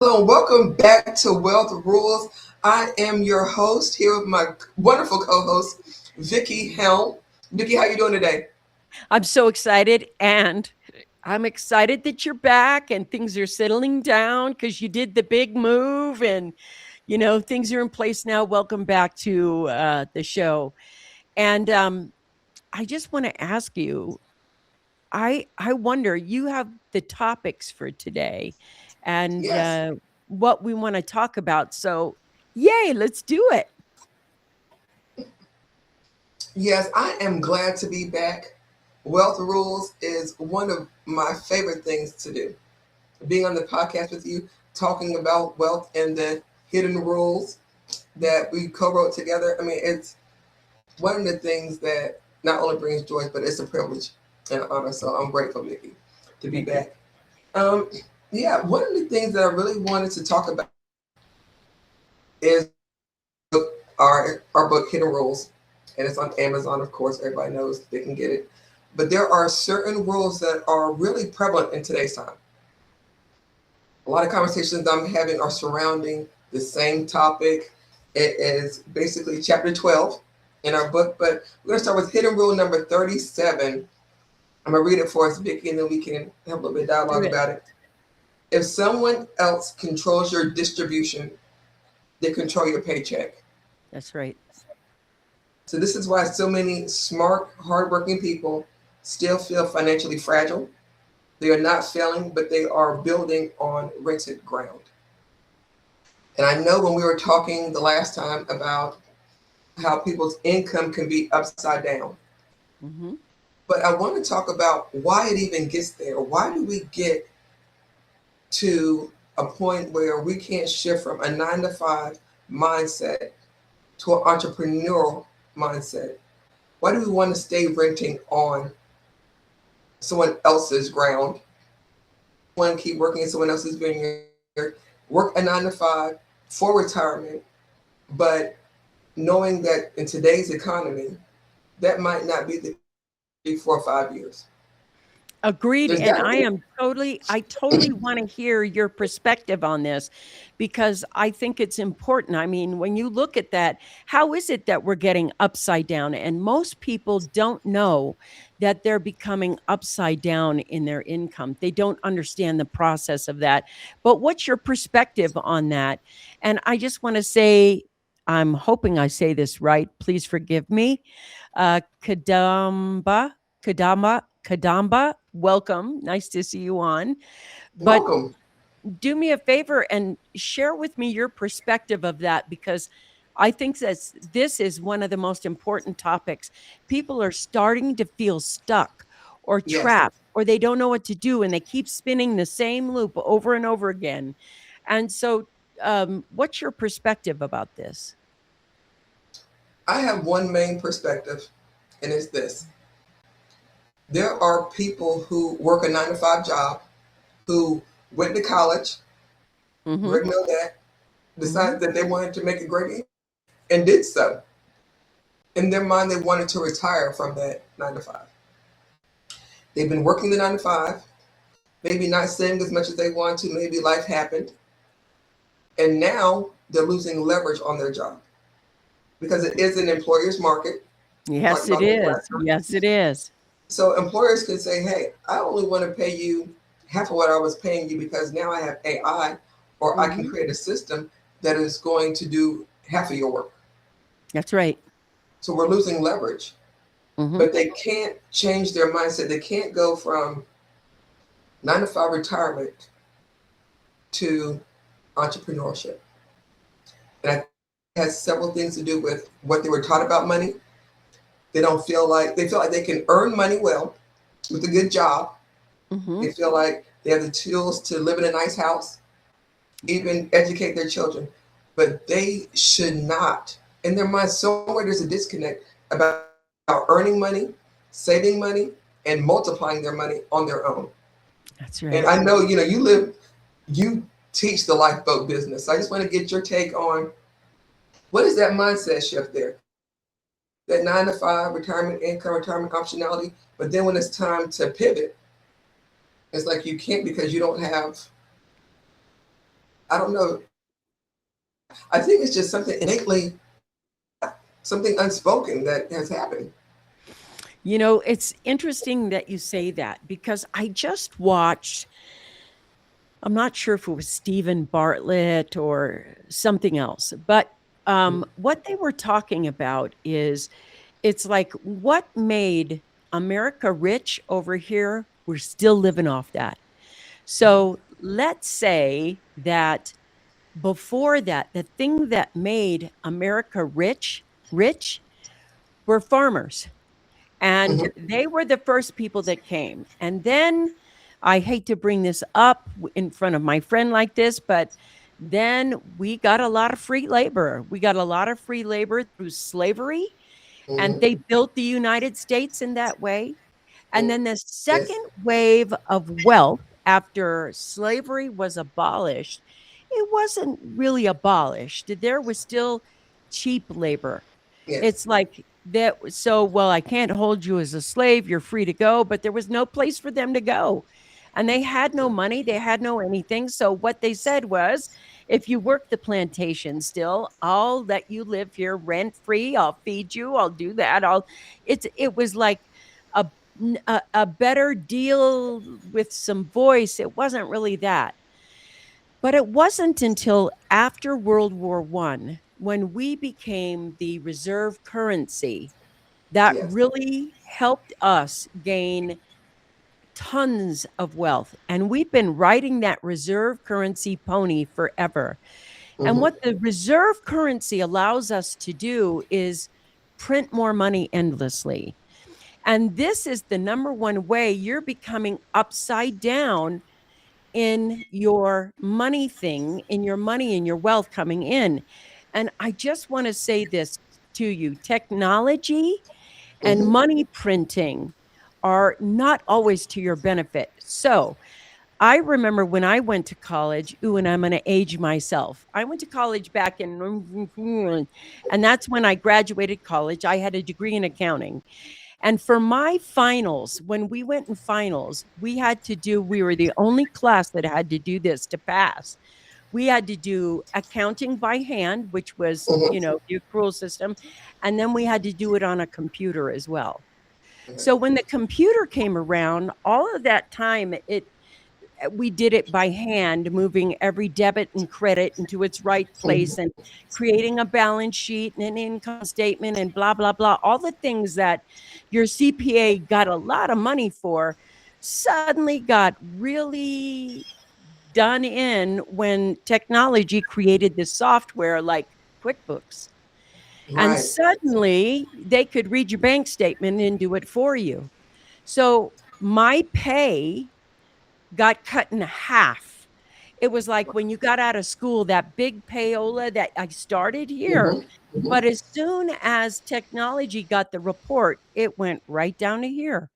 Hello, and welcome back to Wealth Rules. I am your host here with my wonderful co-host, Vickie Helm. Vickie, how you doing today? I'm so excited, and I'm excited that you're back and things are settling down because you did the big move and things are in place now. Welcome back to the show. And I just want to ask you, I wonder, you have the topics for today and Yes, what we want to talk about. So, yay, let's do it. yes, I am glad to be back. Wealth Rules is one of my favorite things to do. Being on the podcast with you, talking about wealth and the hidden rules that we co-wrote together. I mean, it's one of the things that not only brings joy, but it's a privilege and an honor. So I'm grateful, Vickie, to be Thank you. back. Um, yeah, one of the things that I really wanted to talk about is our book Hidden Rules, and it's on Amazon. Of course, everybody knows they can get it. But there are certain rules that are really prevalent in today's time. A lot of conversations I'm having are surrounding the same topic. It is basically chapter 12 in our book, but we're going to start with hidden rule number 37. I'm going to read it for us, Vickie, and then we can have a little bit of Do dialogue it. about it. If someone else controls your distribution, they control your paycheck. That's right. So this is why so many smart, hardworking people still feel financially fragile. They are not failing, but they are building on rented ground. And I know when we were talking the last time about how people's income can be upside down, Hmm. but I want to talk about why it even gets there. Why do we get to a point where we can't shift from a 9 to 5 mindset to an entrepreneurial mindset? Why do we want to stay renting on someone else's ground? Want to keep working in someone else's vineyard, work a 9 to 5 for retirement, but knowing that in today's economy, that might not be the 3, 4, 5 years. Agreed, There's and got to be. I totally wanna hear your perspective on this because I think it's important. I mean, when you look at that, how is it that we're getting upside down? And most people don't know that they're becoming upside down in their income. They don't understand the process of that. But what's your perspective on that? And I just wanna say, I'm hoping I say this right, please forgive me. Kadamba, welcome. Nice to see you on. But Welcome. do me a favor and share with me your perspective of that because I think that this is one of the most important topics. People are starting to feel stuck or Yes, trapped or they don't know what to do and they keep spinning the same loop over and over again. And so, what's your perspective about this? I have one main perspective, and it's this: there are people who work a 9 to 5 job, who went to college, Mm-hmm. already know that, Mm-hmm. decided that they wanted to make a great income, and did so. In their mind, they wanted to retire from that 9 to 5. They've been working the 9 to 5, maybe not saving as much as they want to, maybe life happened, and now they're losing leverage on their job because it is an employer's market. We talked Yes, it about that is. last time. Yes, it is. So employers could say, hey, I only want to pay you half of what I was paying you because now I have AI, or I can Mm-hmm. create a system that is going to do half of your work. That's right. So we're losing leverage. Mm-hmm. But they can't change their mindset. They can't go from 9 to 5 retirement to entrepreneurship. And I think it has several things to do with what they were taught about money. They feel like they can earn money well with a good job. Mm-hmm. They feel like they have the tools to live in a nice house, That's right. even educate their children. But they should not. In their mind, somewhere there's a disconnect about earning money, saving money, and multiplying their money on their own. That's And right. I know, you teach the lifeboat business. So I just want to get your take on what is that mindset shift there? That 9 to 5 retirement income, retirement optionality. But then when it's time to pivot, it's like you can't because you don't have I don't know. I think it's just something innately, something unspoken that has happened. You know, it's interesting that you say that because I just watched, I'm not sure if it was Stephen Bartlett or something else, but what they were talking about is it's like what made America rich over here, we're still living off that. So let's say that before that, the thing that made America rich were farmers. And Mm-hmm. they were the first people that came. And then I hate to bring this up in front of my friend like this, but then we got a lot of free labor. We got a lot of free labor through slavery, and Mm-hmm. they built the United States in that way. And then the Yes. second wave of wealth after slavery was abolished, it wasn't really abolished. There was still cheap labor. Yes. It's like that. So, well, I can't hold you as a slave. You're free to go, but there was no place for them to go. And they had no money, they had no anything. So, what they said was, if you work the plantation still, I'll let you live here rent free. I'll feed you. I'll do that. It was like a, a better deal with some voice. It wasn't really that. But it wasn't until after World War One when we became the reserve currency that Yes. really helped us gain tons of wealth. And we've been riding that reserve currency pony forever. And Mm-hmm. what the reserve currency allows us to do is print more money endlessly. And this is the number one way you're becoming upside down in your money thing, in your money and your wealth coming in. And I just want to say this to you: technology and Mm-hmm. money printing are not always to your benefit. So I remember when I went to college, ooh, and I'm going to age myself. I went to college back in, and that's when I graduated college. I had a degree in accounting. And for my finals, when we went in finals, we were the only class that had to do this to pass. We had to do accounting by hand, which was, Mm-hmm. the accrual system. And then we had to do it on a computer as well. So when the computer came around, all of that time, we did it by hand, moving every debit and credit into its right Mm-hmm. place and creating a balance sheet and an income statement and blah, blah, blah. All the things that your CPA got a lot of money for suddenly got really done in when technology created this software like QuickBooks. And Right. suddenly they could read your bank statement and do it for you. So my pay got cut in half. It was like when you got out of school, that big payola that I started here. Mm-hmm. Mm-hmm. But as soon as technology got the report, it went right down to here.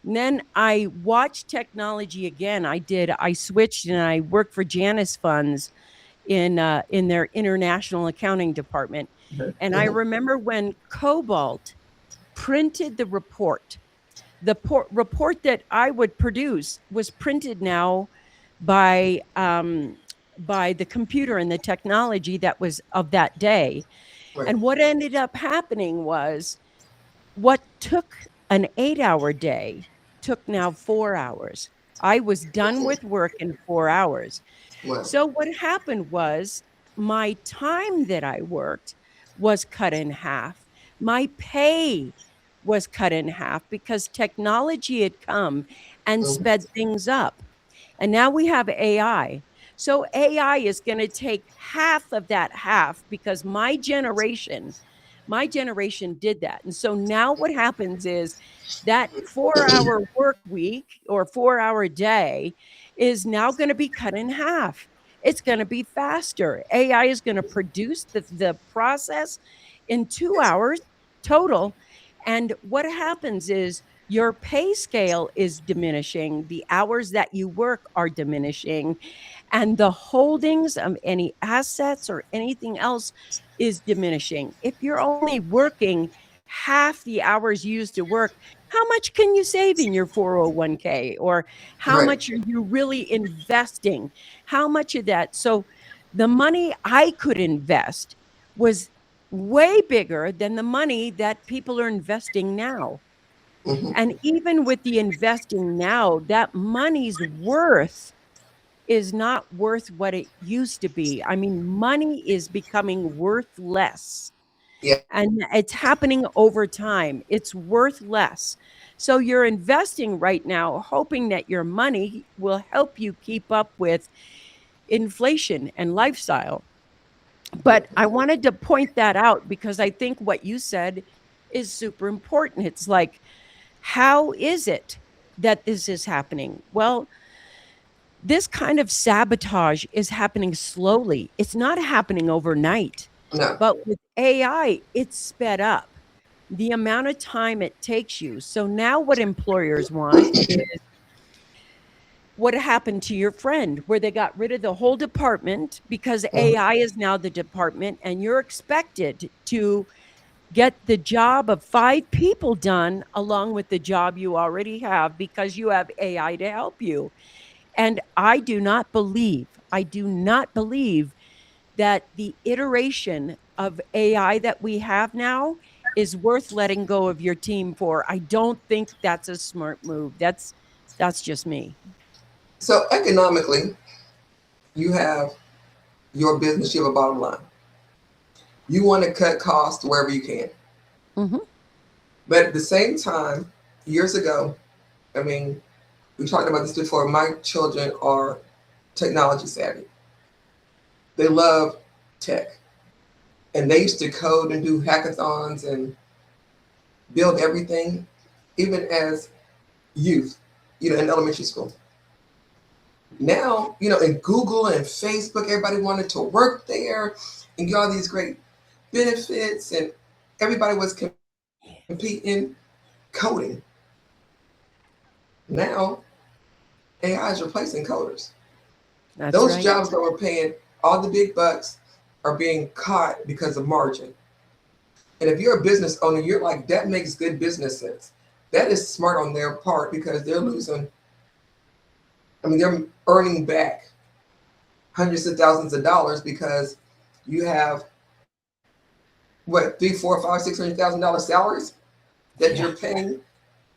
And then I watched technology again. I switched and I worked for Janus Funds in their international accounting department. And I Mm-hmm. remember when Cobalt printed the report, report that I would produce was printed now by the computer and the technology that was of that day. Right. And what ended up happening was what took an 8-hour day took now 4 hours. I was done with work in 4 hours. Well. So what happened was my time that I worked was cut in half. My pay was cut in half because technology had come and Mm-hmm. sped things up. And now we have AI. So AI is going to take half of that half because my generation did that. And so now what happens is that 4-hour work week or 4-hour day is now going to be cut in half. It's going to be faster. AI is going to produce the process in 2 hours total. And what happens is your pay scale is diminishing, the hours that you work are diminishing, and the holdings of any assets or anything else is diminishing. If you're only working half the hours you used to work, how much can you save in your 401k? Or how Right. much are you really investing? How much of that? So The money I could invest was way bigger than the money that people are investing now. Hmm. And even with the investing now, that money's worth is not worth what it used to be. I mean, money is becoming worth less. Yeah. And it's happening over time. It's worth less. So you're investing right now, hoping that your money will help you keep up with inflation and lifestyle. Yeah. But I wanted to point that out because I think what you said is super important. It's like, how is it that this is happening? Well, this kind of sabotage is happening slowly. It's not happening overnight. No. But with AI, it's sped up the amount of time it takes you. So now what employers want is what happened to your friend, where they got rid of the whole department because Mhm. AI is now the department, and you're expected to get the job of 5 people done along with the job you already have because you have AI to help you. And I do not believe that the iteration of AI that we have now is worth letting go of your team for. I don't think that's a smart move. That's just me. So economically, you have your business, you have a bottom line. You want to cut costs wherever you can. Mhm. But at the same time, years ago, I mean, we talked about this before. My children are technology savvy. They love tech. And they used to code and do hackathons and build everything, even as youth, in elementary school. Now, in Google and Facebook, everybody wanted to work there and get all these great benefits, and everybody was competing coding. Now, AI is replacing coders. That's Those right. jobs that were paying all the big bucks are being caught because of margin. And if you're a business owner, you're like, that makes good business sense. That is smart on their part because they're losing, I mean, they're earning back hundreds of thousands of dollars because you have what, three, four, five, $600,000 salaries that you're Yeah. paying.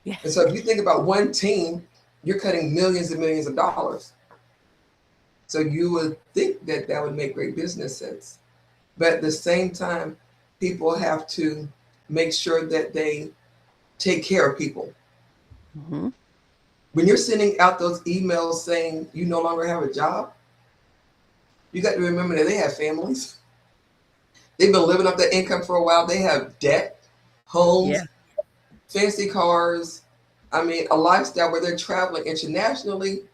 Yeah. And so if you think about one team, you're cutting millions and millions of dollars. So you would think that that would make great business sense. But at the same time, people have to make sure that they take care of people. Mhm. When you're sending out those emails saying you no longer have a job, you got to remember that they have families. They've been living off that income for a while. They have debt, Yeah. homes, fancy cars. I mean, a lifestyle where they're traveling internationally,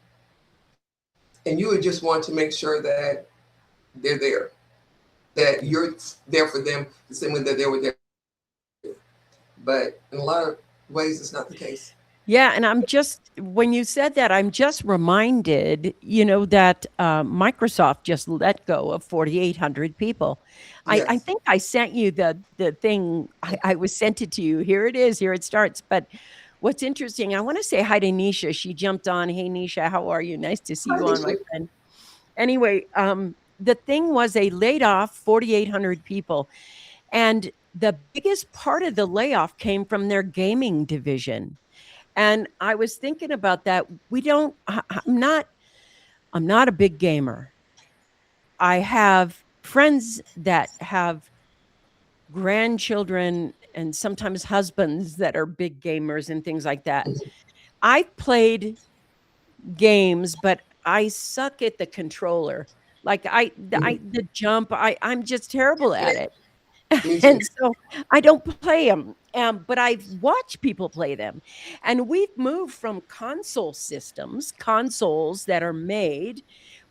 and you would just want to make sure that they're there, that you're there for them the same way that they were there. But in a lot of ways, it's not the case. Yeah, and when you said that, I'm just reminded, that Microsoft just let go of 4,800 people. I Yes. think I sent you the thing. I was sent it to you. Here it is. Here it starts. But what's interesting, I want to say hi to Nisha. She jumped on. Hey, Nisha, how are you? Nice to see Hi, you on, my Nisha. friend. Anyway, the thing was they laid off 4,800 people, and the biggest part of the layoff came from their gaming division. And I was thinking about that. We don't I'm not a big gamer. I have friends that have grandchildren and sometimes husbands that are big gamers and things like that. I've played games, but I suck at the controller. Like the jump, I'm just terrible at it. Me too. And so I don't play them, but I've watched people play them. And we've moved from consoles that are made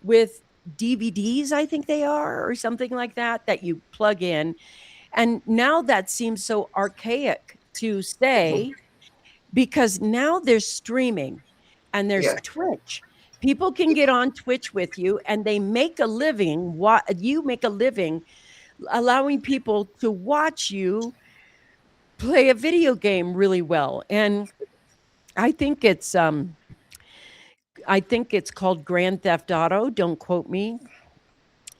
with DVDs, I think they are, or something like that, that you plug in. And now that seems so archaic to say because now there's streaming and there's Yeah. Twitch. People can get on Twitch with you and they make a living. You make a living allowing people to watch you play a video game really well. And I think it's I think it's called Grand Theft Auto, don't quote me.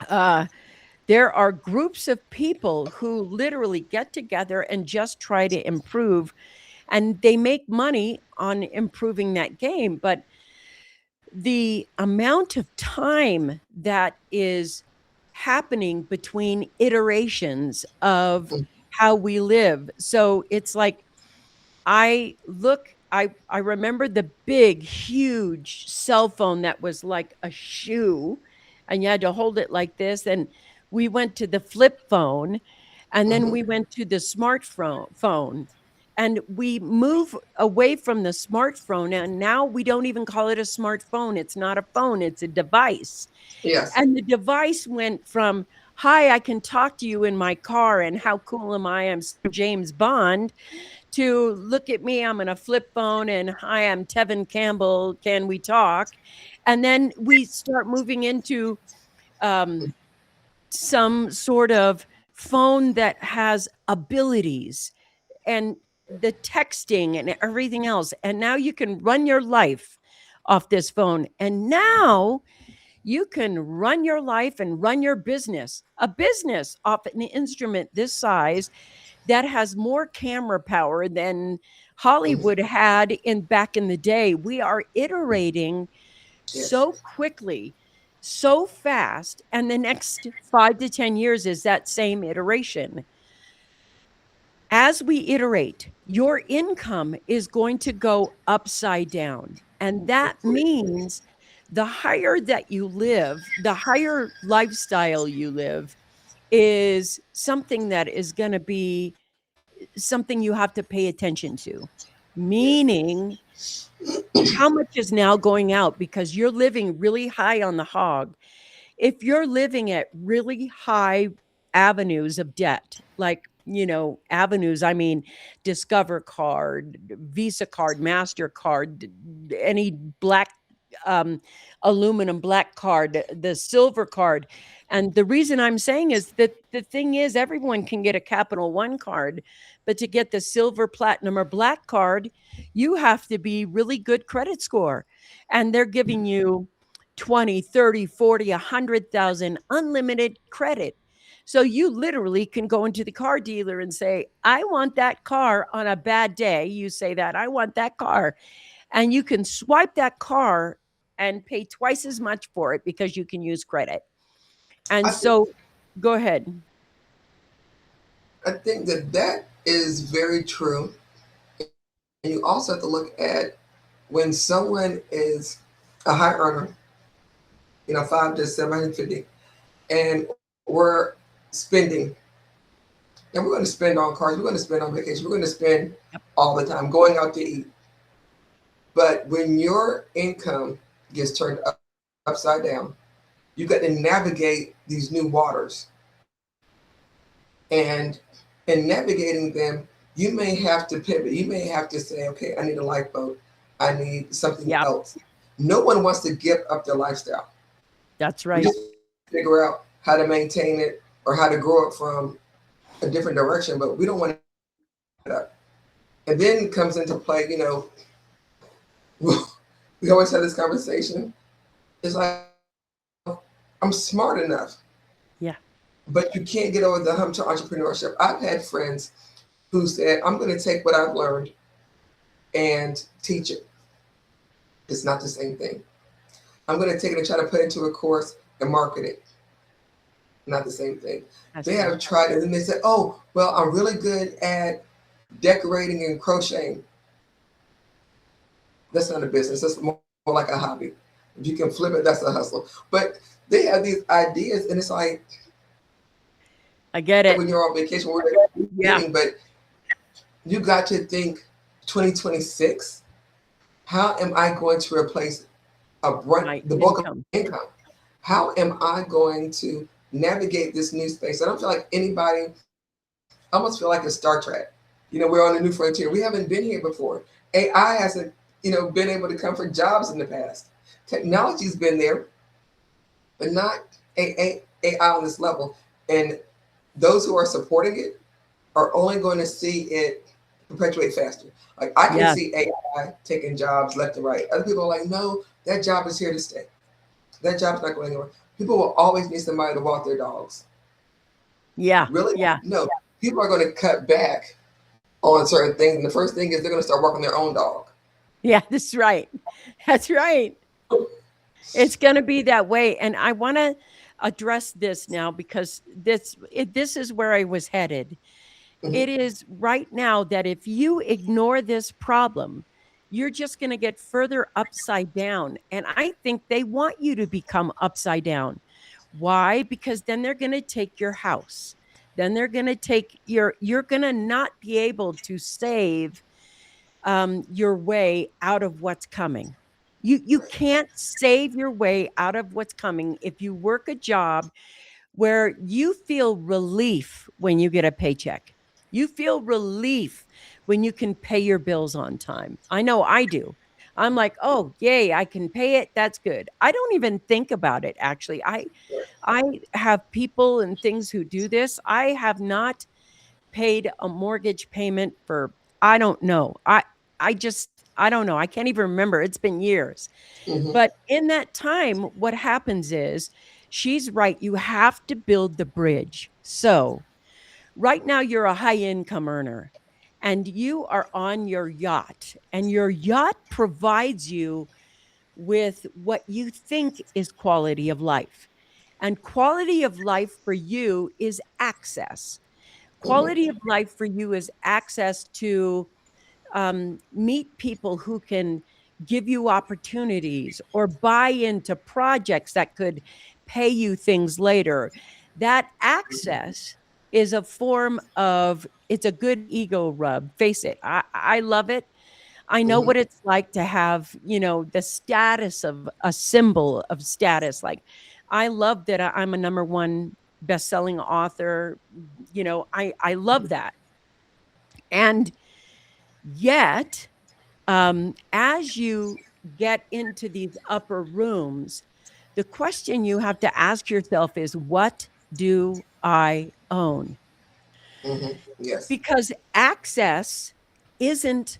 Uh, there are groups of people who literally get together and just try to improve, and they make money on improving that game. But the amount of time that is happening between iterations of how we live. So it's like I remember the big, huge cell phone that was like a shoe, and you had to hold it like this, and we went to the flip phone, and then Mm-hmm. we went to the smartphone, and we move away from the smartphone, and now we don't even call it a smartphone. It's not a phone, it's a device. Yes. And the device went from, "Hi, I can talk to you in my car, and how cool am I? I'm James Bond," to, "Look at me, I'm in a flip phone, and hi, I'm Tevin Campbell, can we talk?" And then we start moving into um, some sort of phone that has abilities and the texting and everything else. And now you can run your life off this phone. And now you can run your life and run your business, a business off an instrument this size that has more camera power than Mm-hmm. Hollywood had in back in the day. We are iterating Yes. so quickly, so fast, and the next 5 to 10 years is that same iteration. As we iterate, your income is going to go upside down. And that means the higher that you live, the higher lifestyle you live is something that is going to be something you have to pay attention to. Yes. Meaning, how much is now going out because you're living really high on the hog. If you're living at really high avenues of debt, like, avenues, I mean, Discover card, Visa card, MasterCard, any black, um, aluminum black card, the silver card. And the reason I'm saying is that the thing is, everyone can get a Capital One card, but to get the silver, platinum, or black card, you have to be really good credit score. And they're giving you 20, 30, 40, 100,000 unlimited credit. So you literally can go into the car dealer and say, "I want that car on a bad day." You say that, "I want that car." And you can swipe that car and pay twice as much for it because you can use credit. And I think so go ahead. I think that that is very true. And you also have to look at when someone is a high earner, 5 to 750, and we're spending, and we're going to spend on cars, we're going to spend on vacation, we're going to spend Yep. all the time going out to eat. But when your income gets turned upside down, you got to navigate these new waters. And in navigating them, you may have to pivot. You may have to say, okay, I need a lifeboat. I need something Yep. else. No one wants to give up their lifestyle. That's We right. just figure out how to maintain it or how to grow it from a different direction, but we don't want to give it up. And then comes into play, we always have this conversation. It's like, I'm smart enough, Yeah. but you can't get over the hump to entrepreneurship. I've had friends who said, I'm going to take what I've learned and teach it. It's not the same thing. I'm going to take it and try to put it into a course and market it. Not the same thing. That's They right. have tried it and they said, oh, well, I'm really good at decorating and crocheting. That's not a business. That's more like a hobby. If you can flip it, that's a hustle. But they have these ideas, and it's like I get it. when you're on vacation, we're Yeah. eating, but you got to think 2026. How am I going to replace My the bulk of income. income? How am I going to navigate this new space? I don't feel like anybody. I almost feel like it's Star Trek. We're on a new frontier. We haven't been here before. AI hasn't, been able to come for jobs in the past. Technology's been there, but not AI on this level. And those who are supporting it are only going to see it perpetuate faster. Like I can Yeah. see AI taking jobs left and right. Other people are like, no, that job is here to stay. That job's not going anywhere. People will always need somebody to walk their dogs. Yeah. Really? Yeah. No. People are going to cut back on certain things. And the first thing is they're going to start walking their own dog. Yeah, that's right. That's right. It's gonna be that way, and I wanna address this now because this is where I was headed. Hmm. It is right now that if you ignore this problem, you're just gonna get further upside down, and I think they want you to become upside down. Why? Because then they're gonna take your house. Then they're gonna take you're gonna not be able to save your way out of what's coming. You Right. can't save your way out of what's coming if you work a job where you feel relief when you get a paycheck. You feel relief when you can pay your bills on time. I know I do. I'm like, "Oh, yay, I can pay it. That's good." I don't even think about it actually. Right. I have people and things who do this. I have not paid a mortgage payment for I don't know. I just I don't know. I can't even remember. It's been years. Hmm. But in that time, what happens is she's right. You have to build the bridge. So right now, you're a high income earner and you are on your yacht, and your yacht provides you with what you think is quality of life. And quality of life for you is access. Hmm. Quality of life for you is access to meet people who can give you opportunities or buy into projects that could pay you things later. That access is a form of it's a good ego rub. Face it, I love it. I know Hmm. what it's like to have, the status of a symbol of status. Like, I love that I'm a number one best-selling author. I love that. And yet, as you get into these upper rooms, the question you have to ask yourself is, what do I own? Hmm. Yes. Because access isn't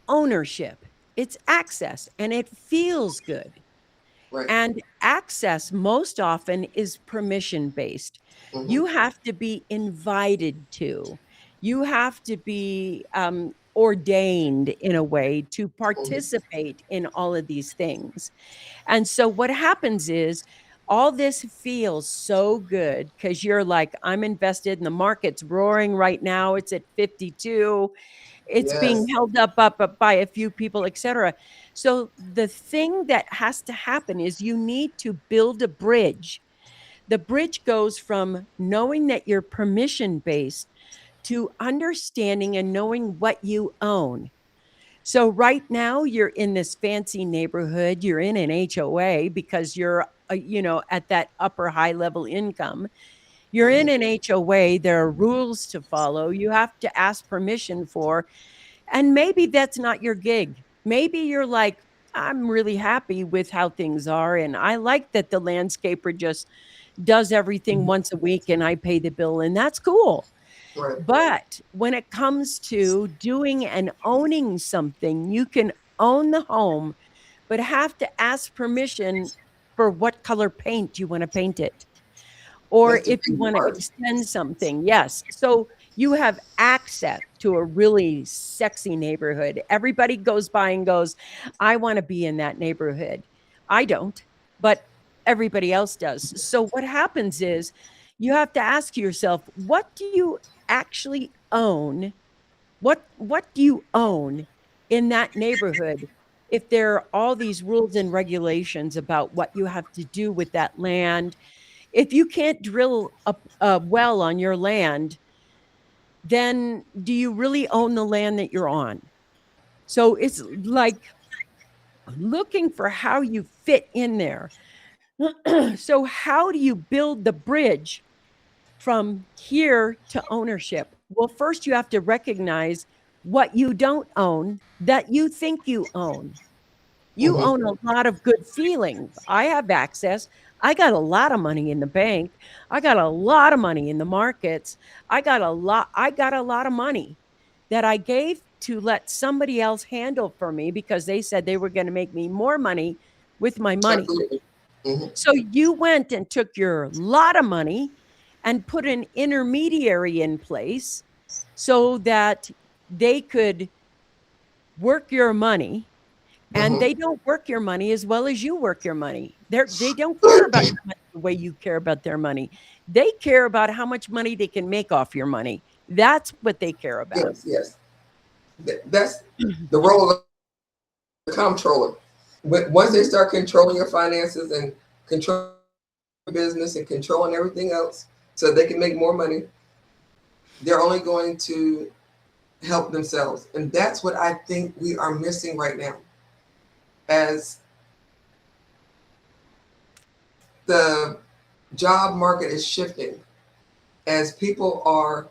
ownership, it's access and it feels good. Right. And access most often is permission based. Hmm. You have to be invited to, you have to be ordained in a way to Hmm. participate in all of these things. And so what happens is all this feels so good because you're like, I'm invested in the market's roaring right now. It's at 52, it's being Yes. held up by a few people, etc. So the thing that has to happen is you need to build a bridge. The bridge goes from knowing that you're permission based to understanding and knowing what you own. So right now you're in this fancy neighborhood, you're in an HOA because you're at that upper high level income. You're in Hmm. an HOA, there are rules to follow, you have to ask permission for, and maybe that's not your gig. Maybe you're like, I'm really happy with how things are. And I like that the landscaper just does everything once a week and I pay the bill, and that's cool. Right. But when it comes to doing and owning something, you can own the home, but have to ask permission for what color paint you want to paint it, or That's the if you big want to part. extend something. Yes. So you have access to a really sexy neighborhood. Everybody goes by and goes, I want to be in that neighborhood. I don't, but everybody else does. So what happens is you have to ask yourself, what do you actually own? What do you own in that neighborhood? If there are all these rules and regulations about what you have to do with that land, if you can't drill a well on your land, then do you really own the land that you're on? So it's like looking for how you fit in there. So how do you build the bridge from here to ownership? Well, first you have to recognize what you don't own that you think you own. You Hmm. own a lot of good feelings. I have access. I got a lot of money in the bank. I got a lot of money in the markets. I got a lot of money that I gave to let somebody else handle for me because they said they were going to make me more money with my money. Absolutely. Hmm. So you went and took your lot of money and put an intermediary in place so that they could work your money, and Hmm. they don't work your money as well as you work your money. They don't care about your money the way you care about their money. They care about how much money they can make off your money. That's what they care about. Yes, yes. That's the role of the comptroller. Once they Mhm. start controlling your finances and controlling your business and controlling everything else so they can make more money, they're only going to help themselves. And that's what I think we are missing right now. As the job market is shifting, as people are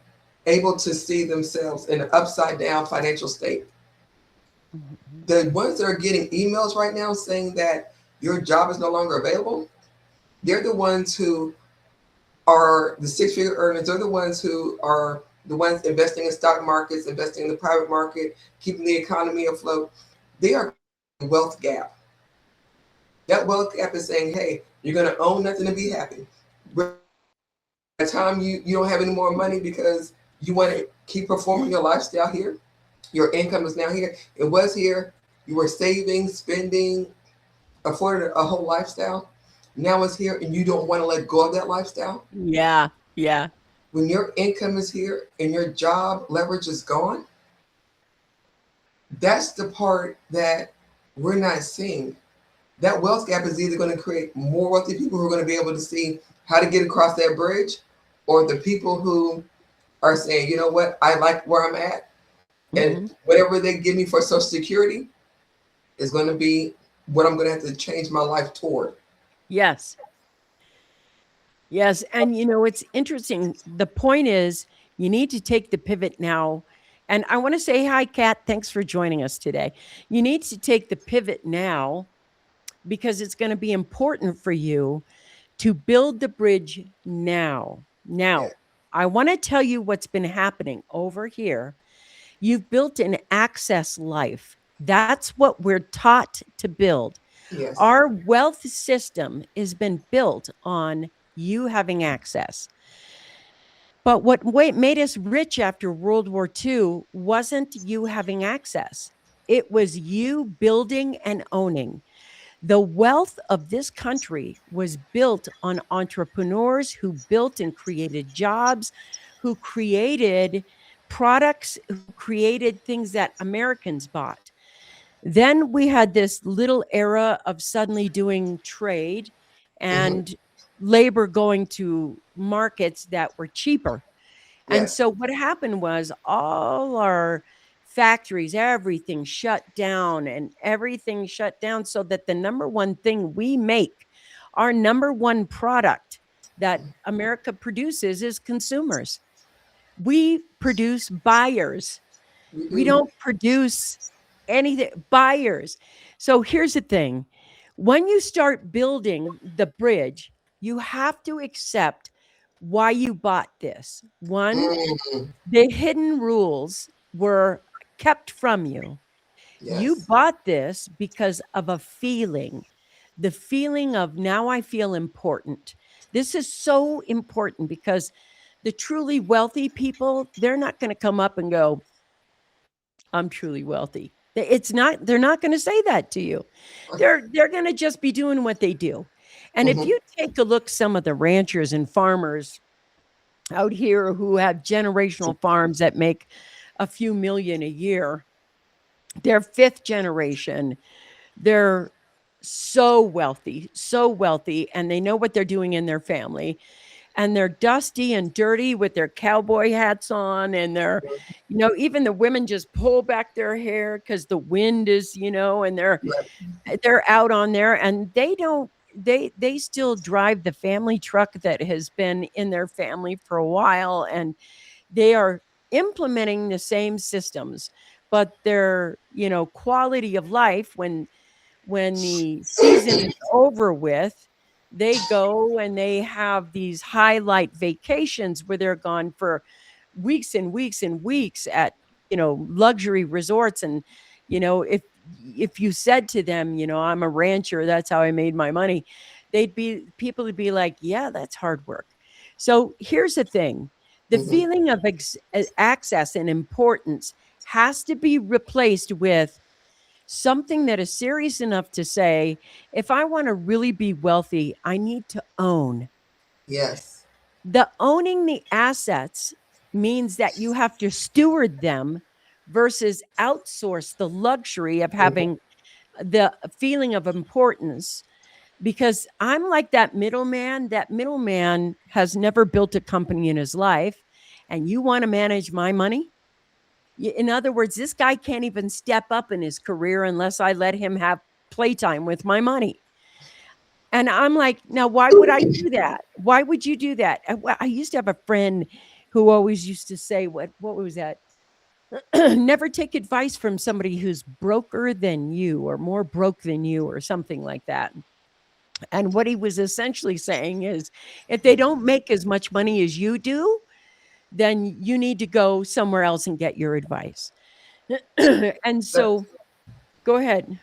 able to see themselves in an upside down financial state, Mhm. the ones that are getting emails right now saying that your job is no longer available, they're the ones who are the six-figure earners. They're the ones who are the ones investing in stock markets, investing in the private market, keeping the economy afloat. They are a wealth gap. That wealth gap is saying, hey, you're going to own nothing to be happy. By the time you don't have any more money because you want to keep performing your lifestyle here, your income is now here. It was here. You were saving, spending, afforded a whole lifestyle. Now it's here and you don't want to let go of that lifestyle. Yeah, yeah. When your income is here and your job leverage is gone, that's the part that we're not seeing. That wealth gap is either going to create more wealthy people who are going to be able to see how to get across that bridge, or the people who are saying, you know what, I like where I'm at, and Mhm. whatever they give me for Social Security is going to be what I'm going to have to change my life toward. Yes. Yes, and it's interesting. The point is you need to take the pivot now. And I want to say hi, Kat. Thanks for joining us today. You need to take the pivot now because it's going to be important for you to build the bridge now. Yeah. Now, I want to tell you what's been happening over here. You've built an access life. That's what we're taught to build. Yes. Our wealth system has been built on you having access. But what made us rich after World War II wasn't you having access. It was you building and owning. The wealth of this country was built on entrepreneurs who built and created jobs, who created products, who created things that Americans bought. Then we had this little era of suddenly doing trade Hmm. and labor going to markets that were cheaper. And Yes. so what happened was all our factories, everything shut down, and everything shut down so that the number one thing we make, our number one product that America produces is consumers. We produce buyers. We We do. don't produce anything, buyers. So here's the thing. When you start building the bridge, you have to accept why you bought this. One, Mm. the hidden rules were kept from you. You Yes. bought this because of a feeling, the feeling of now I feel important. This is so important because the truly wealthy people, they're not going to come up and go, I'm truly wealthy. They're not going to say that to you. They're going to just be doing what they do. And if Hmm. you take a look some of the ranchers and farmers out here who have generational farms that make a few million a year, they're fifth generation. They're so wealthy, and they know what they're doing in their family. And they're dusty and dirty with their cowboy hats on, and even the women just pull back their hair because the wind is, and Right. they're out on there, and they don't they still drive the family truck that has been in their family for a while, and they are implementing the same systems, but their quality of life, when the season is over with, they go and they have these highlight vacations where they're gone for weeks and weeks and weeks at luxury resorts. And if you said to them, I'm a rancher, that's how I made my money, people would be like, yeah, that's hard work. So here's the thing. The Hmm. feeling of access and importance has to be replaced with something that is serious enough to say, if I want to really be wealthy, I need to own. Yes. The owning the assets means that you have to steward them versus outsource the luxury of Hmm. having the feeling of importance. Because I'm like that middleman. That middleman has never built a company in his life. And you want to manage my money? In other words, this guy can't even step up in his career unless I let him have playtime with my money. And I'm like, now, why would I do that? Why would you do that? I used to have a friend who always used to say, what was that? Never take advice from somebody who's broker than you or more broke than you or something like that. And what he was essentially saying is, if they don't make as much money as you do, then you need to go somewhere else and get your advice. And That, so go ahead.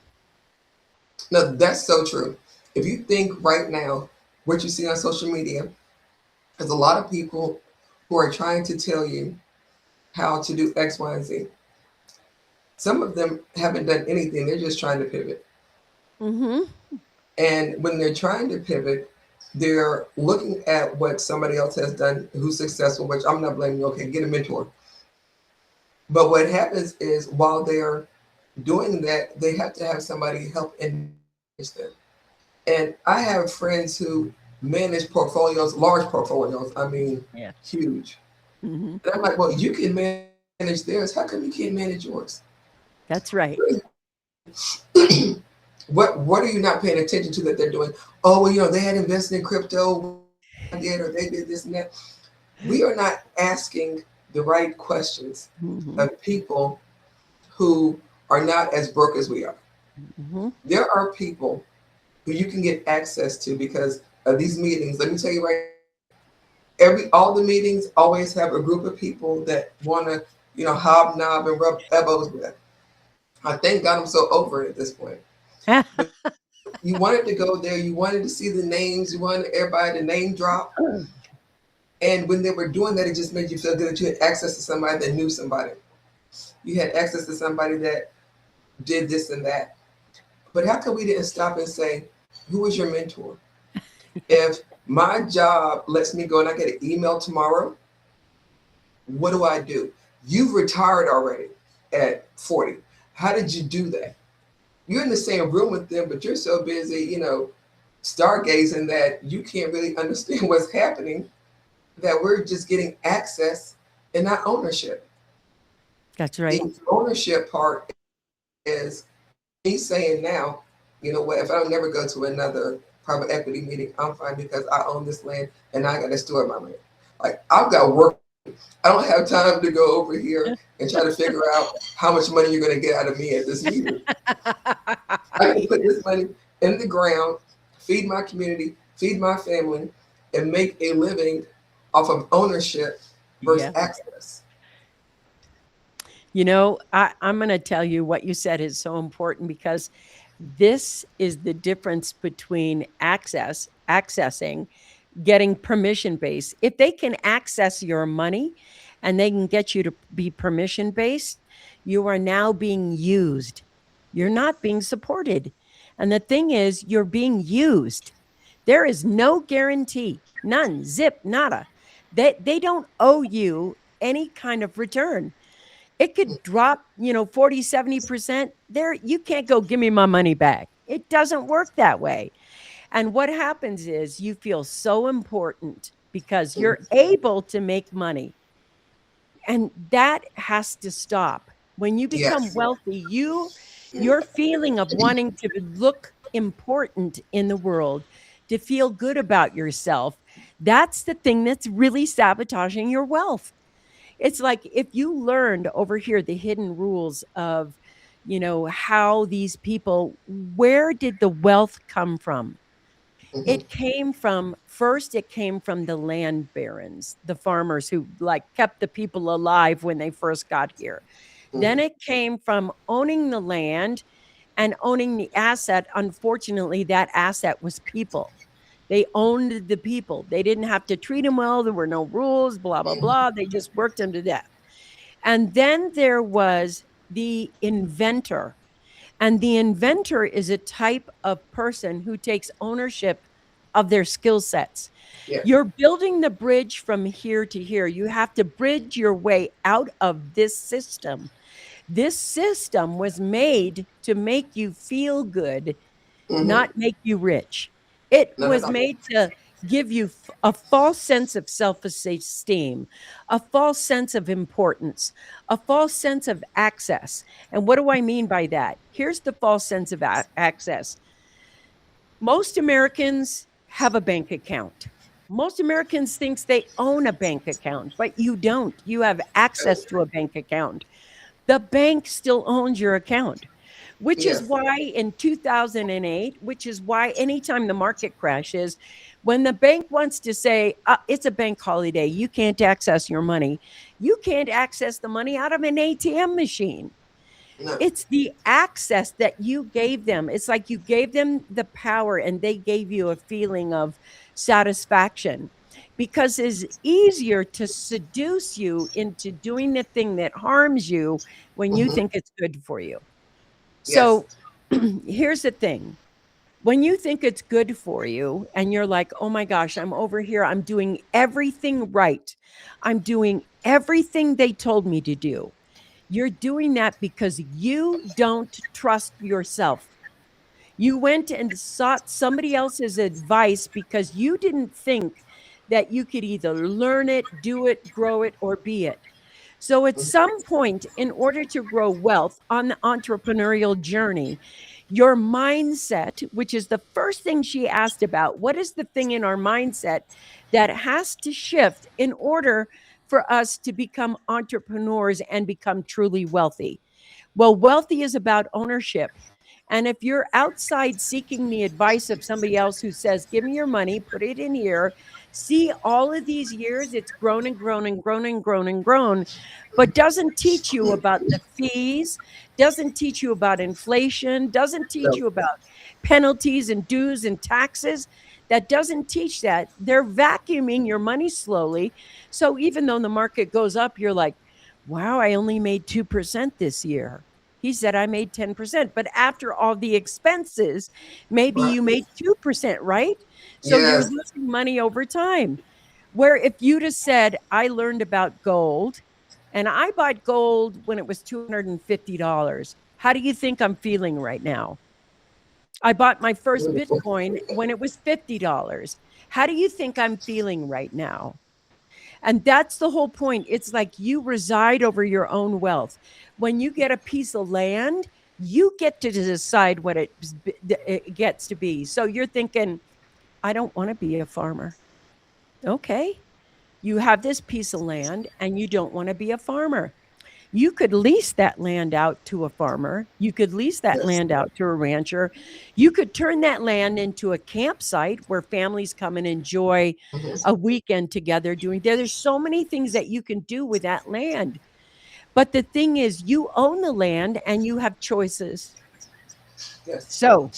no, that's so true. If you think right now, what you see on social media, there's a lot of people who are trying to tell you how to do X, Y, and Z. Some of them haven't done anything. They're just trying to pivot. Mhm. And when they're trying to pivot, they're looking at what somebody else has done who's successful, which I'm not blaming you. Okay, get a mentor. But what happens is while they're doing that, they have to have somebody help and manage them. And I have friends who manage portfolios, large portfolios. I mean, Yeah. huge. Mhm. And I'm like, well, you can manage theirs. How come you can't manage yours? That's right. What are you not paying attention to that they're doing? Oh, well, they had invested in crypto, I did, or they did this and that. We are not asking the right questions Mhm. of people who are not as broke as we are. Mhm. There are people who you can get access to because of these meetings. Let me tell you right, all the meetings always have a group of people that want to, hobnob and rub elbows with. I thank God I'm so over it at this point. But you wanted to go there, you wanted to see the names, you wanted everybody to name drop. And when they were doing that, it just made you feel good that you had access to somebody that knew somebody. You had access to somebody that did this and that. But how come we didn't stop and say, who was your mentor? If my job lets me go and I get an email tomorrow, what do I do? You've retired already at 40. How did you do that? You're in the same room with them, but you're so busy, stargazing that you can't really understand what's happening, that we're just getting access and not ownership. That's The right. ownership part is me saying now, you know what, if I don't never go to another private equity meeting, I'm fine because I own this land and I got to store my land. Like, I've got work. I don't have time to go over here and try to figure out how much money you're going to get out of me at this meeting. I can put this money in the ground, feed my community, feed my family, and make a living off of ownership versus Yeah. access. I'm going to tell you what you said is so important because this is the difference between accessing, getting permission based. If they can access your money and they can get you to be permission based, you are now being used. You're not being supported. And the thing is, you're being used. There is no guarantee, none, zip, nada. They don't owe you any kind of return. It could drop, 40, 70%. There, you can't go, give me my money back. It doesn't work that way. And what happens is you feel so important because you're able to make money. And that has to stop. When you become Yes. wealthy, your feeling of wanting to look important in the world, to feel good about yourself, that's the thing that's really sabotaging your wealth. It's like if you learned over here the hidden rules of, how these people, where did the wealth come from? Hmm. It came from the land barons, the farmers who like kept the people alive when they first got here. Then Hmm. it came from owning the land and owning the asset. Unfortunately, that asset was people. They owned the people. They didn't have to treat them well. There were no rules, blah, blah, blah. They just worked them to death. And then there was the inventor. And the inventor is a type of person who takes ownership of their skill sets. Yes. You're building the bridge from here to here. You have to bridge your way out of this system. This system was made to make you feel good, not make you rich. It Not at was all. made to give you a false sense of self-esteem, a false sense of importance, a false sense of access. And what do I mean by that? Here's the false sense of access. Most Americans have a bank account. Most Americans think they own a bank account, but you don't. You have access to a bank account. The bank still owns your account, which is Yes. why in 2008, which is why anytime the market crashes, when the bank wants to say, it's a bank holiday, you can't access your money, you can't access the money out of an ATM machine. No. It's the access that you gave them. It's like you gave them the power and they gave you a feeling of satisfaction, because it's easier to seduce you into doing the thing that harms you when you think it's good for you. So here's the thing. When you think it's good for you and you're like, oh my gosh, I'm over here, I'm doing everything right, I'm doing everything they told me to do. You're doing that because you don't trust yourself. You went and sought somebody else's advice because you didn't think that you could either learn it, do it, grow it, or be it. So at some point, in order to grow wealth on the entrepreneurial journey, your mindset, which is the first thing she asked about, what is the thing in our mindset that has to shift in order for us to become entrepreneurs and become truly wealthy? Well, wealthy is about ownership. And if you're outside seeking the advice of somebody else who says, give me your money, put it in here, see all of these years, it's grown and grown and grown and grown and grown, but doesn't teach you about the fees, doesn't teach you about inflation, doesn't teach No. you about penalties and dues and taxes, that doesn't teach that. They're vacuuming your money slowly. So even though the market goes up, you're like, wow, I only made 2% this year. He said I made 10%, but after all the expenses, maybe Right. you made 2%, right? So you're Yes. losing money over time. Where if you'd have said, I learned about gold and I bought gold when it was $250, how do you think I'm feeling right now? I bought my first Bitcoin when it was $50. How do you think I'm feeling right now? And that's the whole point. It's like you reside over your own wealth. When you get a piece of land, you get to decide what it gets to be. So you're thinking, I don't want to be a farmer. Okay. You have this piece of land and you don't want to be a farmer. You could lease that land out to a farmer. You could lease that Yes. land out to a rancher. You could turn that land into a campsite where families come and enjoy a weekend together doing. There's so many things that you can do with that land. But the thing is, you own the land and you have choices. Yes. So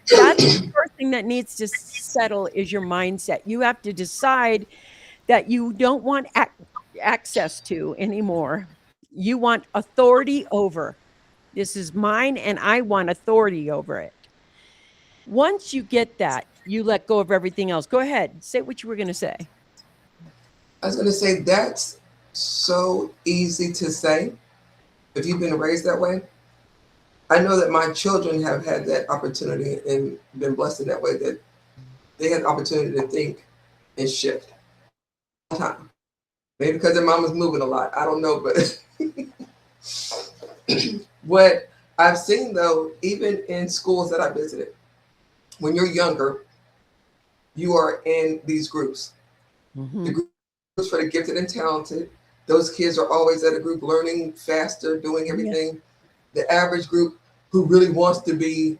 that's the first thing that needs to settle is your mindset. You have to decide that you don't want access to anymore. You want authority over. This is mine and I want authority over it. Once you get that, you let go of everything else. Go ahead. Say what you were going to say. I was going to say that's so easy to say if you've been raised that way. I know that my children have had that opportunity and been blessed in that way, that they had the opportunity to think and shift. Time. Maybe because their mom was moving a lot. I don't know, but what I've seen though, even in schools that I visited, when you're younger, you are in these groups. The groups for the gifted and talented. Those kids are always at a group learning faster, doing everything. Yes. The average group who really wants to be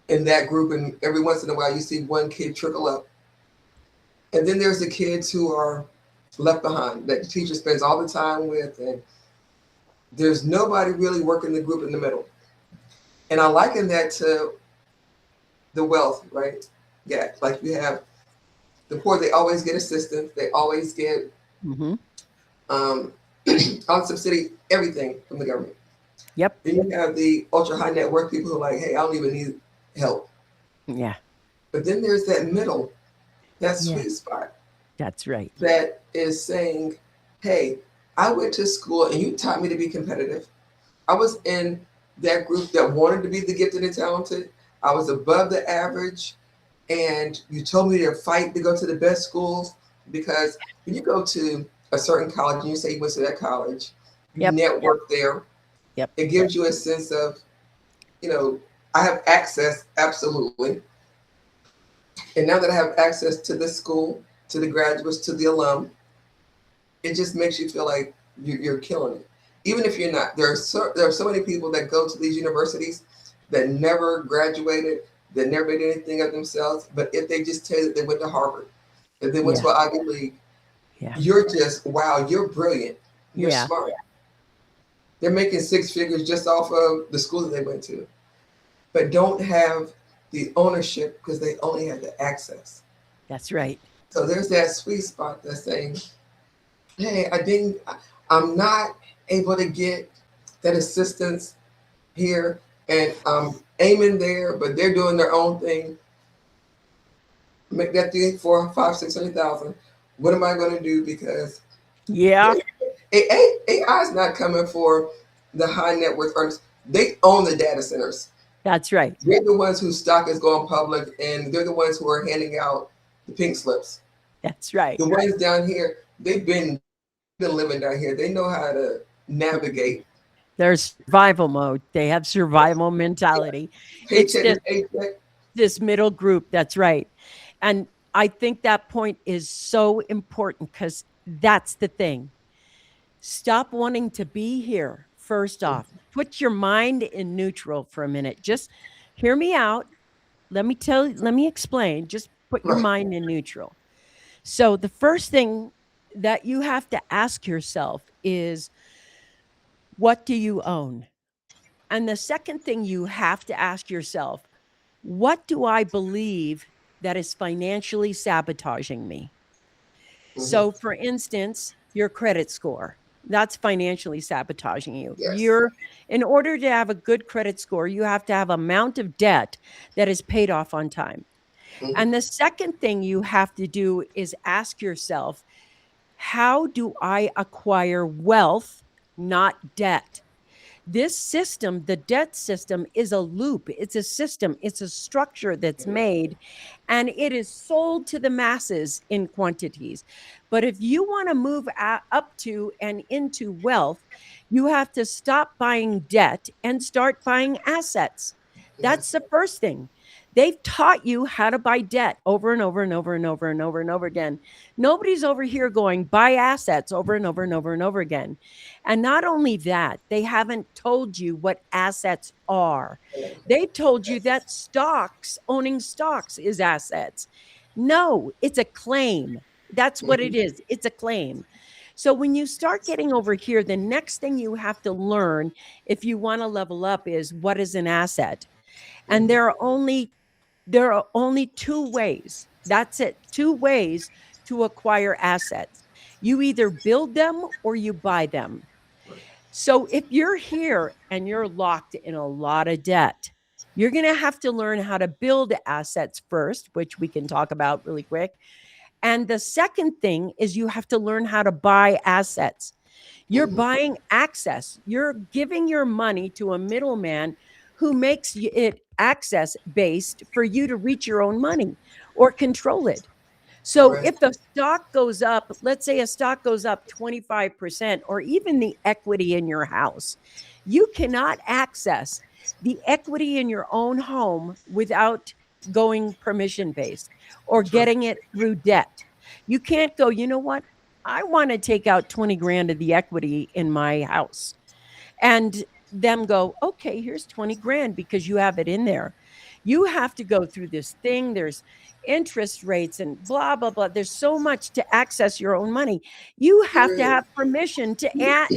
in that group, and every once in a while you see one kid trickle up. And then there's the kids who are left behind, that the teacher spends all the time with, and there's nobody really working the group in the middle. And I liken that to the wealth, right? Yeah, like you have The poor, they always get assistance. They always get Mm-hmm. um, on subsidy, everything from the government. Yep. Then you have the ultra high net worth people who are like, hey, I don't even need help. Yeah. But then there's that middle, that Yeah. sweet spot That's right. that is saying, hey, I went to school and you taught me to be competitive. I was in that group that wanted to be the gifted and talented. I was above the average. And you told me to fight to go to the best schools, because when you go to a certain college and you say you went to that college, you Yep. network there, Yep. it gives you a sense of, I have access, absolutely. And now that I have access to this school, to the graduates, to the alum, it just makes you feel like you're killing it. Even if you're not, there are so many people that go to these universities that never graduated, that never made anything of themselves. But if they just tell you that they went to Harvard, if they went Yeah. to an Ivy League, Yeah. you're just, wow, you're brilliant. You're Yeah. smart. They're making six figures just off of the school that they went to, but don't have the ownership because they only have the access. That's right. So there's that sweet spot that's saying, hey, I'm not able to get that assistance here, and I'm aiming there, but they're doing their own thing. Make that 3, 4, 5, 600,000. What am I going to do? Because Yeah. AI is not coming for the high net worth earners. They own the data centers. That's right. They're the ones whose stock is going public, and they're the ones who are handing out the pink slips. That's right. The ones down here, they've been living down here. They know how to navigate. There's survival mode. They have survival mentality. It's Paycheck to paycheck. this middle group. That's right. And I think that point is so important because that's the thing. Stop wanting to be here. First off, put your mind in neutral for a minute. Just hear me out. Let me explain. Just put your Right. mind in neutral. So the first thing that you have to ask yourself is, what do you own? And the second thing you have to ask yourself, what do I believe that is financially sabotaging me? Mm-hmm. So, for instance, your credit score, that's financially sabotaging you. Yes. In order to have a good credit score, you have to have amount of debt that is paid off on time. Mm-hmm. And the second thing you have to do is ask yourself, how do I acquire wealth, not debt? This system, the debt system, is a loop. It's a system, it's a structure that's made, and it is sold to the masses in quantities. But if you want to move up to and into wealth, you have to stop buying debt and start buying assets. That's Yes. the first thing. They've taught you how to buy debt over and over and over and over and over and over again. Nobody's over here going buy assets over and over and over and over again. And not only that, they haven't told you what assets are. They've told you that owning stocks is assets. No, it's a claim. That's what it Mm-hmm. is. It's a claim. So when you start getting over here, the next thing you have to learn if you want to level up is, what is an asset? And Mm-hmm. there are only two ways. That's it. Two ways to acquire assets. You either build them or you buy them. So if you're here and you're locked in a lot of debt, you're going to have to learn how to build assets first, which we can talk about really quick. And the second thing is you have to learn how to buy assets. You're Mm-hmm. buying access. You're giving your money to a middleman who makes it access based for you to reach your own money or control it. So Right. if the stock goes up, let's say a stock goes up 25%, or even the equity in your house, you cannot access the equity in your own home without going permission based or That's right. getting it through debt. You can't go, you know what? I want to take out 20 grand of the equity in my house, and them go, okay, here's 20 grand because you have it in there. You have to go through this thing. There's interest rates and blah, blah, blah. There's so much to access your own money. You have to There have permission to add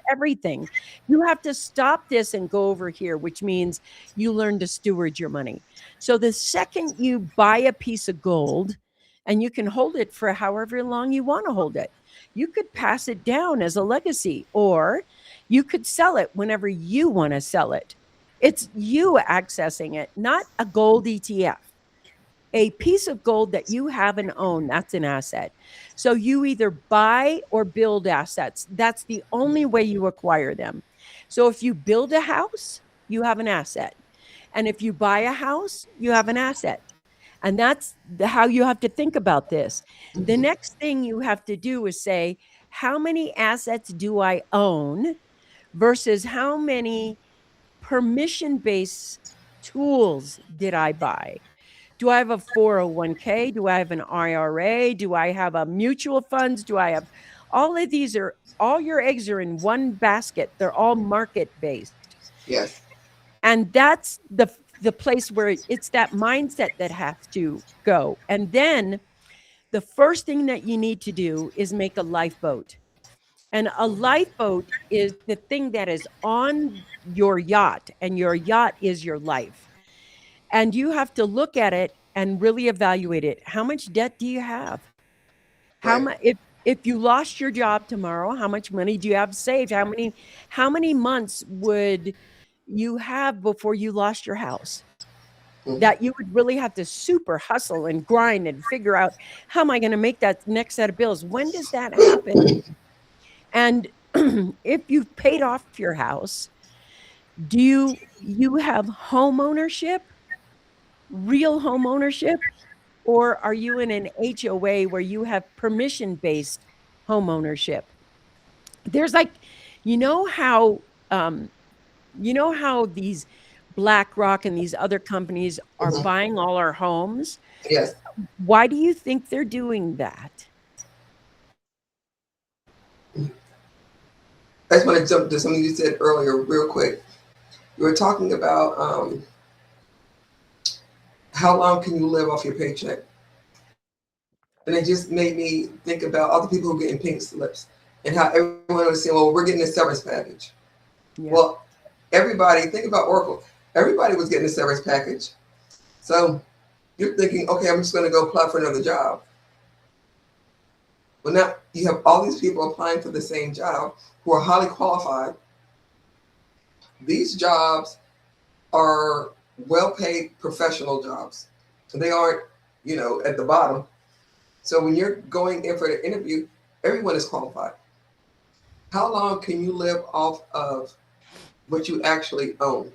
everything. You have to stop this and go over here, which means you learn to steward your money. So the second you buy a piece of gold, and you can hold it for however long you want to hold it. You could pass it down as a legacy, or you could sell it whenever you want to sell it. It's you accessing it, not a gold ETF. A piece of gold that you have and own, that's an asset. So you either buy or build assets. That's the only way you acquire them. So if you build a house, you have an asset. And if you buy a house, you have an asset. And that's how you have to think about this. The Mhm. next thing you have to do is say, how many assets do I own versus how many permission based tools did I buy? Do I have a 401k? Do I have an IRA? Do I have a mutual funds? Do I have all of these are all your eggs are in one basket. They're all market based. Yes. And that's the place where it's that mindset that has to go. And then the first thing that you need to do is make a lifeboat. And a lifeboat is the thing that is on your yacht, and your yacht is your life. And you have to look at it and really evaluate it. How much debt do you have? How Right. much if you lost your job tomorrow, how much money do you have saved? How many months would you have before you lost your house? Mhm. That you would really have to super hustle and grind and figure out, how am I going to make that next set of bills? When does that happen? And if you've paid off your house, do you have home ownership, real home ownership, or are you in an HOA where you have permission based home ownership? There's like, you know how um, these BlackRock and these other companies are Mhm. buying all our homes. Yes. Why do you think they're doing that? I just want to jump to something you said earlier, real quick. You were talking about how long can you live off your paycheck, and it just made me think about all the people who are getting pink slips and how everyone was saying, "Well, we're getting a severance package." Yeah. Well, everybody think about Oracle. Everybody was getting a severance package, so you're thinking, "Okay, I'm just going to go apply for another job." Well, now you have all these people applying for the same job who are highly qualified. These jobs are well-paid professional jobs. So they aren't, at the bottom. So when you're going in for the interview, everyone is qualified. How long can you live off of what you actually own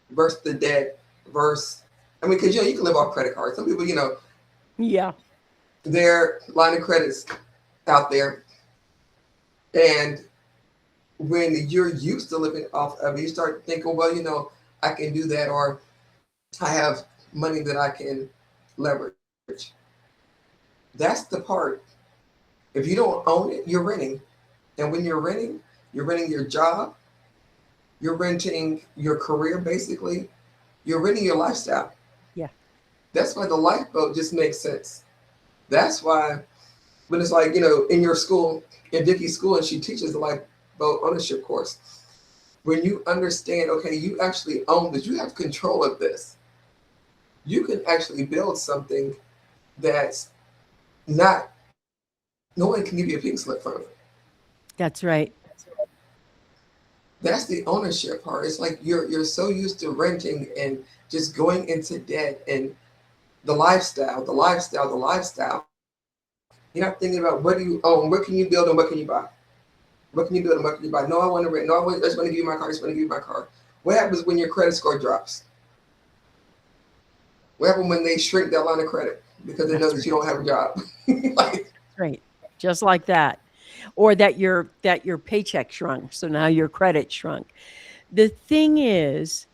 versus the debt versus, I mean, because you can live off credit cards. Some people, Yeah. their line of credit's out there, and when you're used to living off of it, you start thinking, well, I can do that, or I have money that I can leverage. That's the part. If you don't own it, you're renting. And when you're renting your job, you're renting your career, basically. You're renting your lifestyle. Yeah. That's why the lifeboat just makes sense. That's why when it's like, in your school, in Vickie's school, and she teaches the lifeboat ownership course, when you understand, okay, you actually own this, you have control of this, you can actually build something that's not, no one can give you a pink slip from it. That's right. That's the ownership part. It's like you're so used to renting and just going into debt and the lifestyle, the lifestyle, the lifestyle. You're not thinking about what do you own, what can you build, and what can you buy? What can you build and what can you buy? No, I want to rent. No, I just want to give you my car. I just want to give you my car. What happens when your credit score drops? What happens when they shrink that line of credit because they know That's that you don't have a job? Like, right. Just like that. Or that your paycheck shrunk, so now your credit shrunk. The thing is,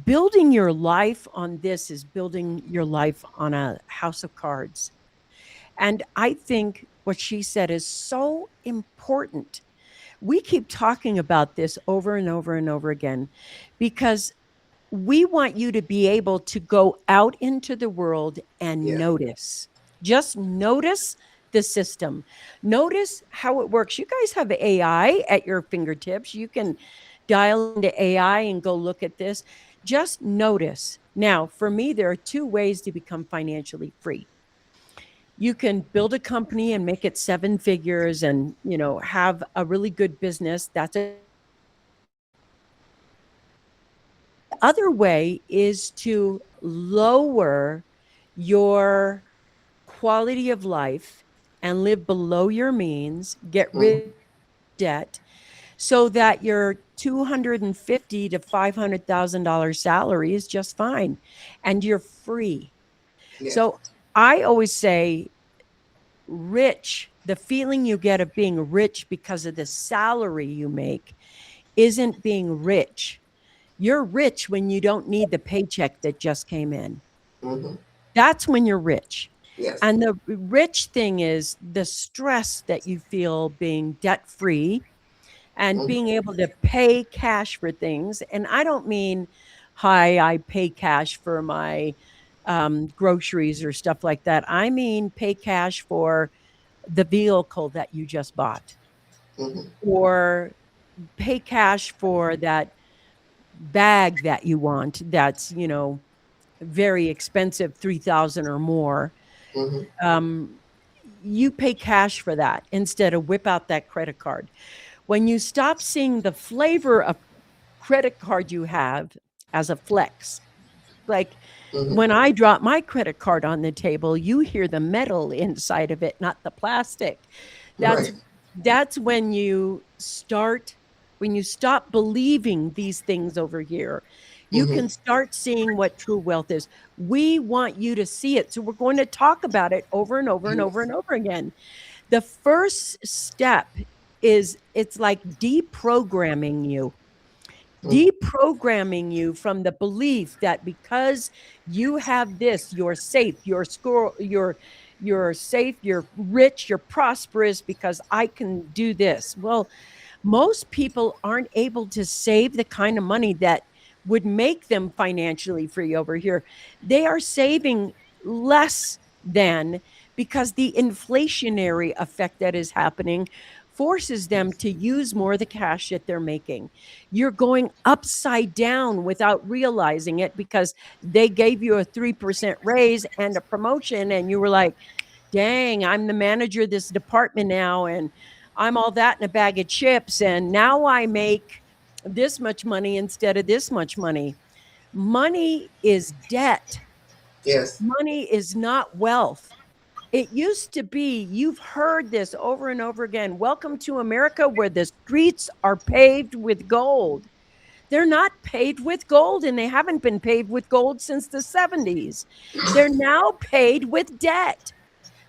building your life on this is building your life on a house of cards. And I think what she said is so important. We keep talking about this over and over and over again because we want you to be able to go out into the world and yeah, notice. Just notice the system. Notice how it works. You guys have AI at your fingertips. You can dial into AI and go look at this. Just notice. Now, for me, there are two ways to become financially free. You can build a company and make it 7 figures and, have a really good business. That's a other way is to lower your quality of life and live below your means, get rid Mhm. of debt so that your 250 to $500,000 salary is just fine and you're free. Yes. So I always say rich, the feeling you get of being rich because of the salary you make isn't being rich. You're rich when you don't need the paycheck that just came in. Hmm. That's when you're rich. Yes. And the rich thing is the stress that you feel being debt free and Hmm. being able to pay cash for things. And I don't mean, hi, I pay cash for my groceries or stuff like that. I mean, pay cash for the vehicle that you just bought Hmm. or pay cash for that bag that you want that's, very expensive, 3,000 or more. Hmm. Um, you pay cash for that instead of whip out that credit card. When you stop seeing the flavor of credit card you have as a flex, like Hmm. when I drop my credit card on the table, you hear the metal inside of it, not the plastic. That's Right. that's when you stop believing these things over here, you Hmm. can start seeing what true wealth is. We want you to see it. So we're going to talk about it over and over and over Yes. and over again. The first step is it's like deprogramming you, Hmm. from the belief that because you have this, you're safe, you're safe, you're rich, you're prosperous because I can do this. Well, most people aren't able to save the kind of money that would make them financially free over here. They are saving less than because the inflationary effect that is happening forces them to use more of the cash that they're making. You're going upside down without realizing it because they gave you a 3% raise and a promotion, and you were like, dang, I'm the manager of this department now, and I'm all that in a bag of chips. And now I make this much money instead of this much money. Money is debt. Yes. Money is not wealth. It used to be, you've heard this over and over again. Welcome to America, where the streets are paved with gold. They're not paved with gold, and they haven't been paved with gold since the 70s. They're now paid with debt.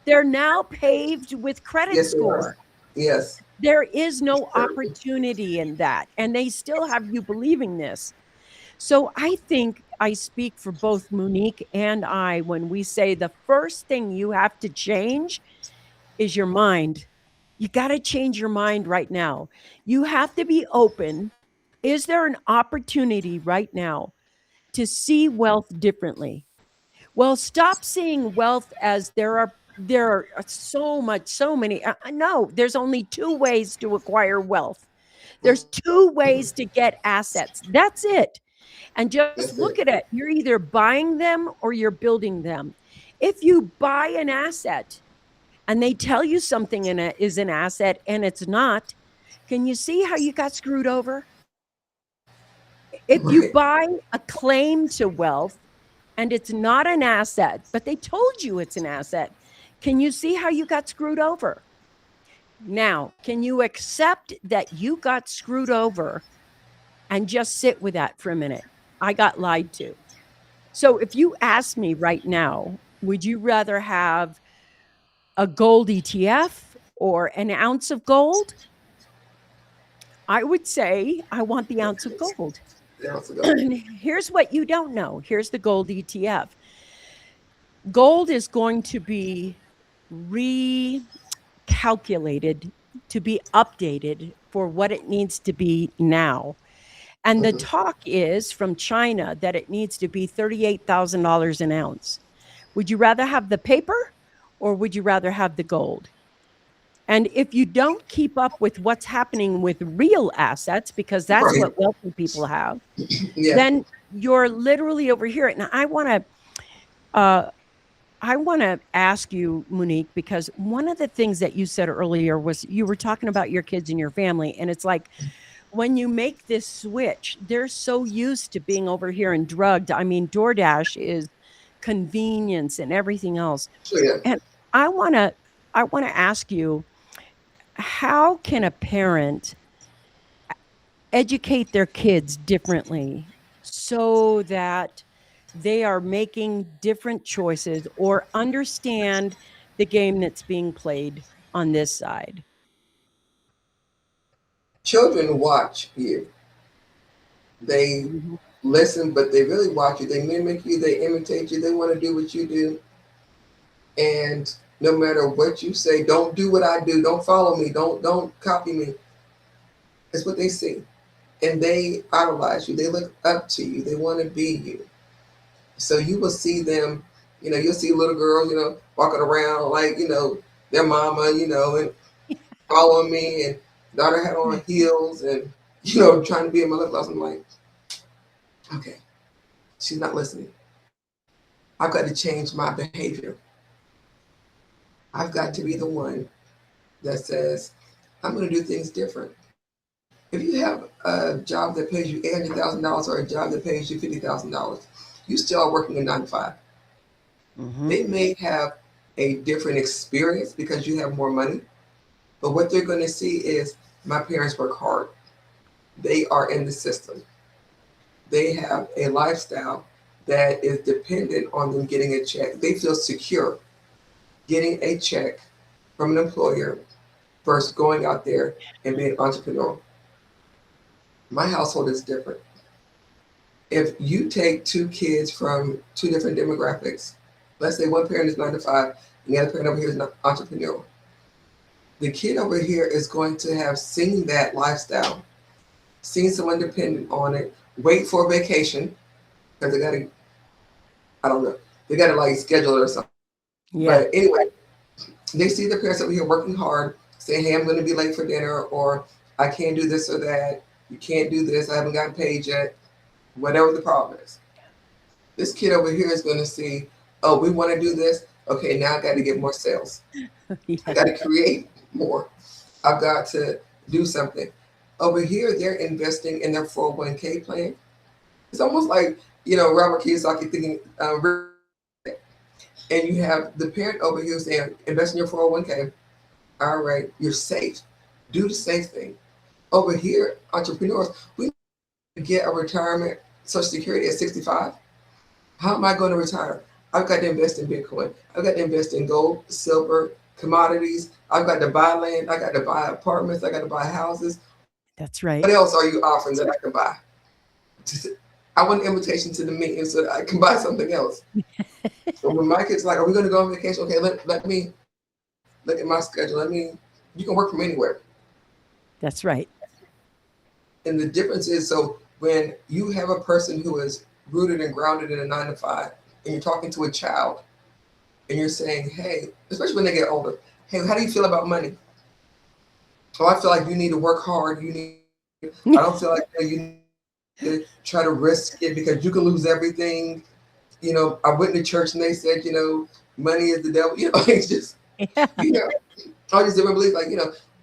They're now paved with credit Yes, they are. score. Yes. There is It's no terrible. opportunity in that. And they still have you believing this. So I think I speak for both Monique and I when we say the first thing you have to change is your mind. You got to change your mind right now. You have to be open. Is there an opportunity right now to see wealth differently? Well, stop seeing wealth as there are so many. No, there's only two ways to acquire wealth. There's two ways to get assets. That's it. And just That's look it. at it. You're either buying them or you're building them. If you buy an asset and they tell you something in it is an asset and it's not, can you see how you got screwed over? If you Right. buy a claim to wealth and it's not an asset, but they told you it's an asset, can you see how you got screwed over? Now, can you accept that you got screwed over and just sit with that for a minute? I got lied to. So if you ask me right now, would you rather have a gold ETF or an ounce of gold? I would say I want the ounce of gold. There to go. And here's what you don't know. Here's the gold ETF. Gold is going to be recalculated to be updated for what it needs to be now. And the Hmm. talk is from China that it needs to be $38,000 an ounce. Would you rather have the paper or would you rather have the gold? And if you don't keep up with what's happening with real assets, because that's Right. what wealthy people have, Yeah. then you're literally over here. And uh, I want to ask you, Monique, because one of the things that you said earlier was you were talking about your kids and your family. And it's like when you make this switch, they're so used to being over here and drugged. I mean, DoorDash is convenience and everything else. So yeah, And I want to I want to ask you, how can a parent educate their kids differently so that they are making different choices or understand the game that's being played on this side? children watch you. They Mhm. listen, but they really watch you. They mimic you. They imitate you. They want to do what you do. And no matter what you say, don't do what I do. Don't follow me. Don't copy me. It's what they see, and they idolize you. They look up to you. They want to be you. So you will see them. You'll see little girls, walking around like their mama, and following me, and daughter had on heels, and trying to be in my lip gloss. I'm like, okay, she's not listening. I've got to change my behavior. I've got to be the one that says, I'm going to do things different. If you have a job that pays you $800,000 or a job that pays you $50,000, you still are working a 9 to 5. Mhm. They may have a different experience because you have more money, but what they're going to see is my parents work hard. They are in the system. They have a lifestyle that is dependent on them getting a check. They feel secure getting a check from an employer versus going out there and being entrepreneurial. My household is different. If you take two kids from two different demographics, let's say one parent is 9 to 5 and the other parent over here is not entrepreneurial, the kid over here is going to have seen that lifestyle, seen someone dependent on it, wait for a vacation because they got to, I don't know, they got to like schedule it or something. Yeah, But anyway, they see their parents over here working hard, saying, hey, I'm going to be late for dinner, or I can't do this or that. You can't do this. I haven't gotten paid yet. Whatever the problem is. This kid over here is going to see, oh, we want to do this. Okay, now I got to get more sales. I yeah, got to create more. I've got to do something. Over here, they're investing in their 401k plan. It's almost like, Robert Kiyosaki thinking, and you have the parent over here saying, invest in your 401k. All right, you're safe. Do the safe thing. Over here, entrepreneurs, we get a retirement Social Security at 65. How am I going to retire? I've got to invest in Bitcoin. I've got to invest in gold, silver, commodities. I've got to buy land. I got to buy apartments. I got to buy houses. that's right. What else are you offering that I can buy? I want an invitation to the meeting so that I can buy something else. So when my kids are like, are we going to go on vacation? Okay, let me look at my schedule. You can work from anywhere. That's right. And the difference is, so when you have a person who is rooted and grounded in a 9 to 5, and you're talking to a child, and you're saying, hey, especially when they get older, hey, how do you feel about money? Oh, I feel like you need to work hard. I don't feel like you need to try to risk it because you can lose everything. I went to church and they said, money is the devil. It's just, Yeah, all these different beliefs, like,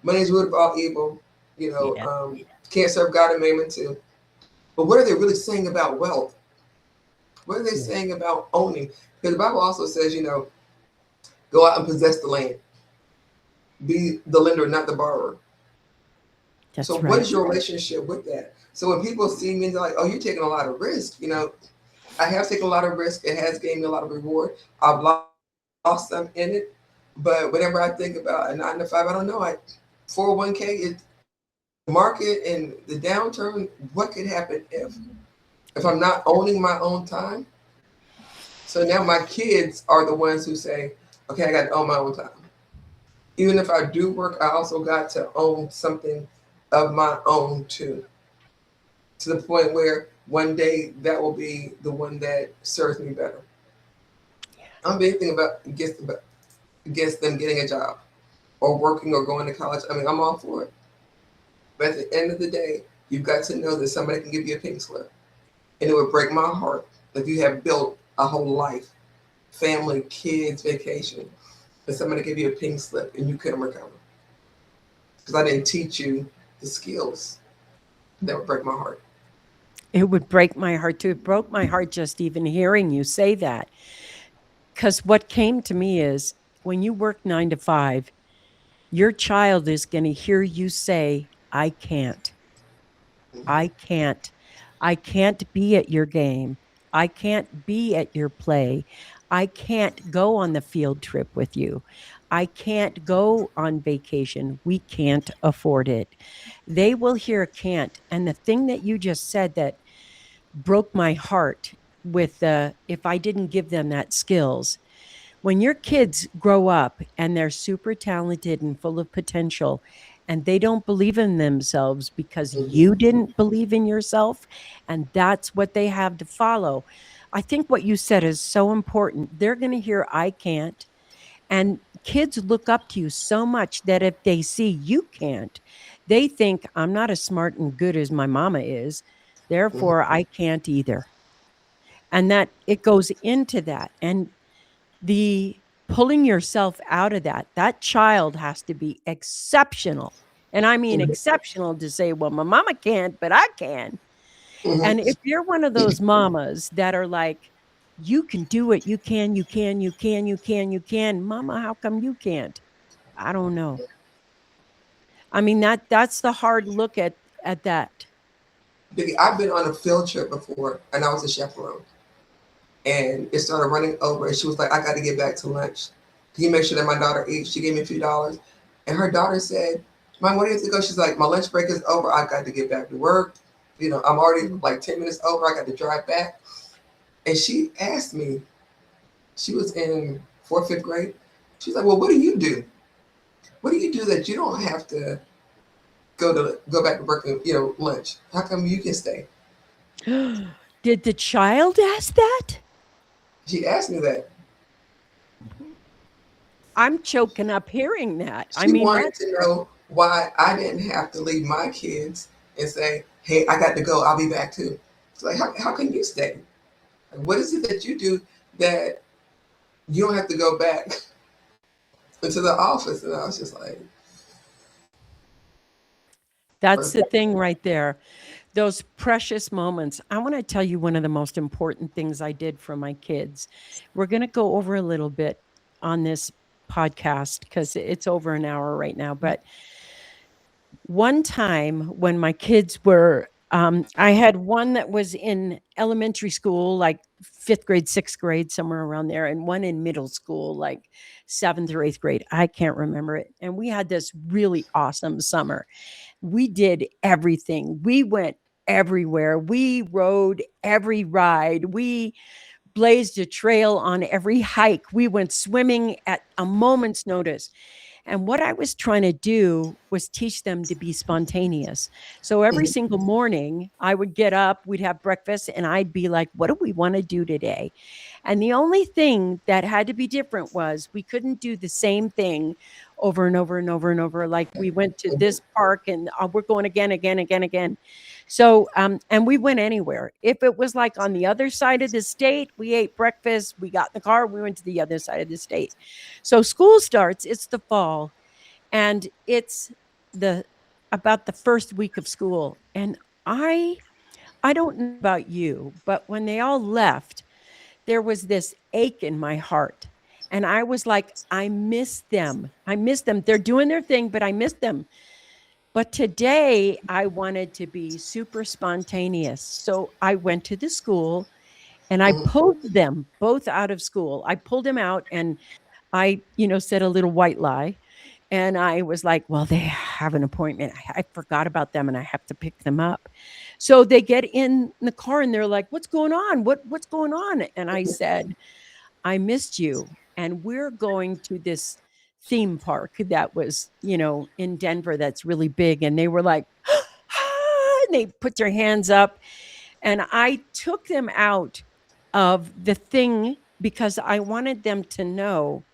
money is root of all evil. yeah, Can't serve God and mammon too. But what are they really saying about wealth? What are they yeah. saying about owning? Because the Bible also says, go out and possess the land. Be the lender, not the borrower. So That's what right. is your relationship with that? So when people see me, they're like, oh, you're taking a lot of risk. I have taken a lot of risk. It has given me a lot of reward. I've lost some in it. But whenever I think about a 9 to 5, I don't know. 401k is the market and the downturn. What could happen if I'm not owning my own time? So now my kids are the ones who say, okay, I got to own my own time. Even if I do work, I also got to own something of my own too. To the point where one day that will be the one that serves me better. I'm anything against them getting a job or working or going to college. I mean, I'm all for it. But at the end of the day, you've got to know that somebody can give you a pink slip. And it would break my heart if you have built a whole life family, kids, vacation, and somebody give you a pink slip and you couldn't recover because I didn't teach you the skills. That would break my heart. It would break my heart too. It broke my heart just even hearing you say that. Because what came to me is when you work 9 to 5, your child is going to hear you say, I can't. I can't. I can't be at your game. I can't be at your play. I can't go on the field trip with you. I can't go on vacation. We can't afford it. They will hear can't. And the thing that you just said that broke my heart with the if I didn't give them that skills. When your kids grow up and they're super talented and full of potential and they don't believe in themselves because Mm-hmm. you didn't believe in yourself and that's what they have to follow. I think what you said is so important. They're going to hear I can't, and kids look up to you so much that if they see you can't, they think I'm not as smart and good as my mama is. Mm-hmm. Therefore, I can't either. And that it goes into that. And the pulling yourself out of that, that child has to be exceptional. And I mean exceptional to say, well, my mama can't, but I can. And Mm-hmm. if you're one of those mamas that are like, you can do it, you can, you can, you can, you can, you can, mama, how come you can't? I don't know. I mean, that's the hard look at that. Vickie, I've been on a field trip before, and I was a chaperone, and it started running over, and she was like, "I got to get back to lunch. Can you make sure that my daughter eats?" She gave me $2, and her daughter said, "Mom, where do you have to go?" She's like, "My lunch break is over. I got to get back to work. I'm already like 10 minutes over. I got to drive back." And she asked me, she was in fourth, fifth grade. She's like, "Well, what do you do? What do you do that you don't have to go back to work and lunch? How come you can stay?" Did the child ask that? She asked me that. I'm choking up hearing that. I She mean, wanted that's to know why I didn't have to leave my kids and say, "Hey, I got to go. I'll be back too." It's like, how can you stay? Like, what is it that you do that you don't have to go back into the office? And I was just like, that's the thing right there. Those precious moments. I want to tell you one of the most important things I did for my kids. We're going to go over a little bit on this podcast because it's over an hour right now. But one time when my kids were, I had one that was in elementary school, like fifth grade, sixth grade, somewhere around there, and one in middle school, like seventh or eighth grade. I can't remember it. And we had this really awesome summer. We did everything. We went everywhere. We rode every ride. We blazed a trail on every hike. We went swimming at a moment's notice. And what I was trying to do was teach them to be spontaneous. So every mhm, single morning, I would get up, we'd have breakfast, and I'd be like, what do we want to do today? And the only thing that had to be different was we couldn't do the same thing over and over and over and over. Like we went to mhm, this park and we're going again, again, again, again. So, and we went anywhere. If it was like on the other side of the state, we ate breakfast, we got in the car, we went to the other side of the state. So school starts, it's the fall, and it's the about the first week of school. And I don't know about you, but when they all left, there was this ache in my heart. And I was like, I miss them. I miss them. They're doing their thing, but I miss them. But today I wanted to be super spontaneous. So I went to the school and I mhm, pulled them both out of school. I pulled them out and I, said a little white lie. And I was like, well, they have an appointment. I forgot about them and I have to pick them up. So they get in the car and they're like, what's going on? What's going on? And I said, I missed you. And we're going to this theme park that was, in Denver that's really big. And they were like, and they put their hands up. And I took them out of the thing because I wanted them to know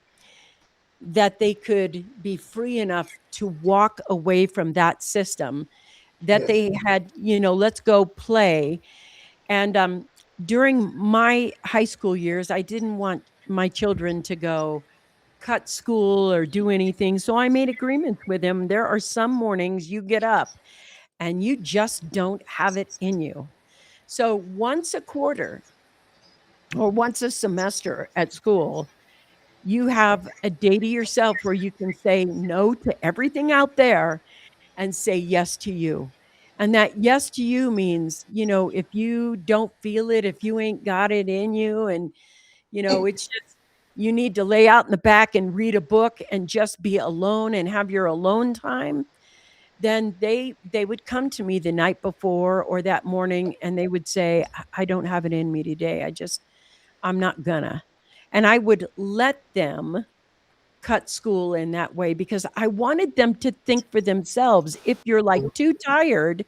that they could be free enough to walk away from that system, that yes, they had, let's go play. And during my high school years, I didn't want my children to go cut school or do anything. So I made agreements with him. There are some mornings you get up and you just don't have it in you. So once a quarter or once a semester at school, you have a day to yourself where you can say no to everything out there and say yes to you. And that yes to you means, if you don't feel it, if you ain't got it in you, and, it's just, you need to lay out in the back and read a book and just be alone and have your alone time, then they would come to me the night before or that morning and they would say, I don't have it in me today. I'm not gonna. And I would let them cut school in that way because I wanted them to think for themselves. If you're like too tired,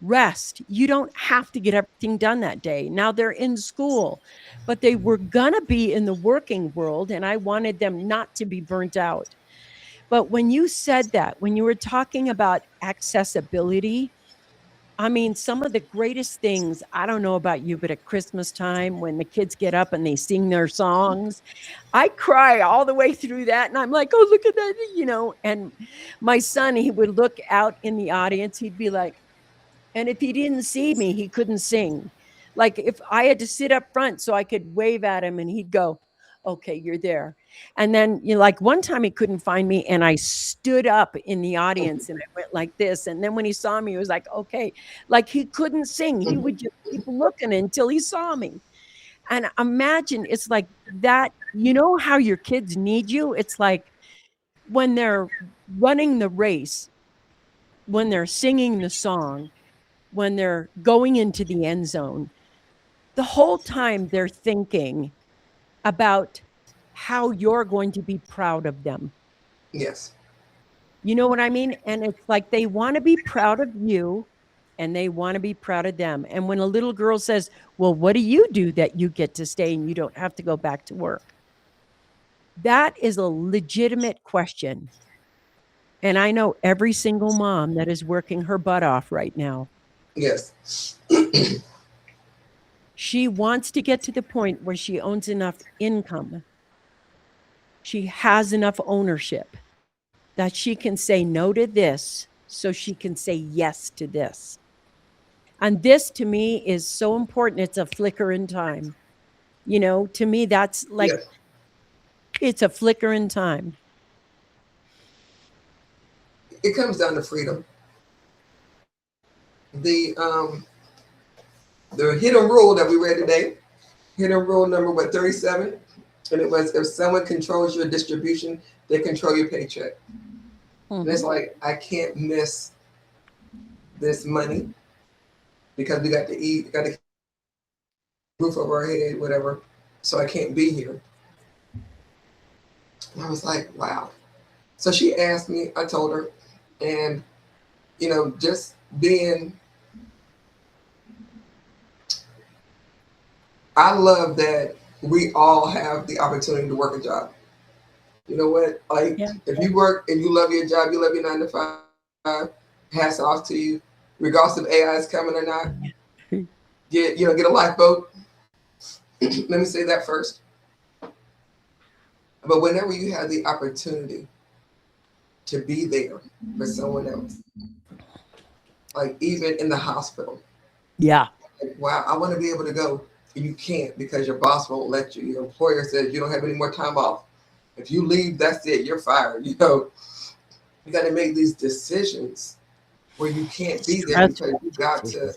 rest. You don't have to get everything done that day. Now they're in school, but they were gonna be in the working world, and I wanted them not to be burnt out. But when you said that, when you were talking about accessibility, I mean, some of the greatest things, I don't know about you, but at Christmas time, when the kids get up and they sing their songs, I cry all the way through that. And I'm like, oh, look at that, And my son, he would look out in the audience. He'd be like, and if he didn't see me, he couldn't sing. Like if I had to sit up front so I could wave at him and he'd go, okay, you're there. And then, like one time he couldn't find me and I stood up in the audience and I went like this. And then when he saw me, he was like, okay, like he couldn't sing. He would just keep looking until he saw me. And imagine it's like that, how your kids need you. It's like when they're running the race, when they're singing the song, when they're going into the end zone, the whole time they're thinking about how you're going to be proud of them. Yes. You know what I mean? And it's like they want to be proud of you and they want to be proud of them. And when a little girl says, well, what do you do that you get to stay and you don't have to go back to work? That is a legitimate question. And I know every single mom that is working her butt off right now. Yes. She wants to get to the point where she owns enough income. She has enough ownership that she can say no to this so she can say yes to this. And this to me is so important. It's a flicker in time. To me, that's like, yes. It's a flicker in time. It comes down to freedom. The hidden rule that we read today, hidden rule number 37, and it was, if someone controls your distribution, they control your paycheck. Mm-hmm. And it's like, I can't miss this money because we got to eat, got to roof over our head, whatever. So I can't be here. And I was like, wow. So she asked me, I told her, and just being, I love that we all have the opportunity to work a job. You know what? Like, yeah. If you work and you love your job, you love your 9 to 5, hats off to you, regardless if AI is coming or not. Get a lifeboat. Let me say that first. But whenever you have the opportunity to be there for someone else, like even in the hospital. Yeah. Like, wow, I want to be able to go. You can't because your boss won't let you. Your employer says you don't have any more time off. If you leave, that's it. You're fired. You got to make these decisions where you can't be there because you got to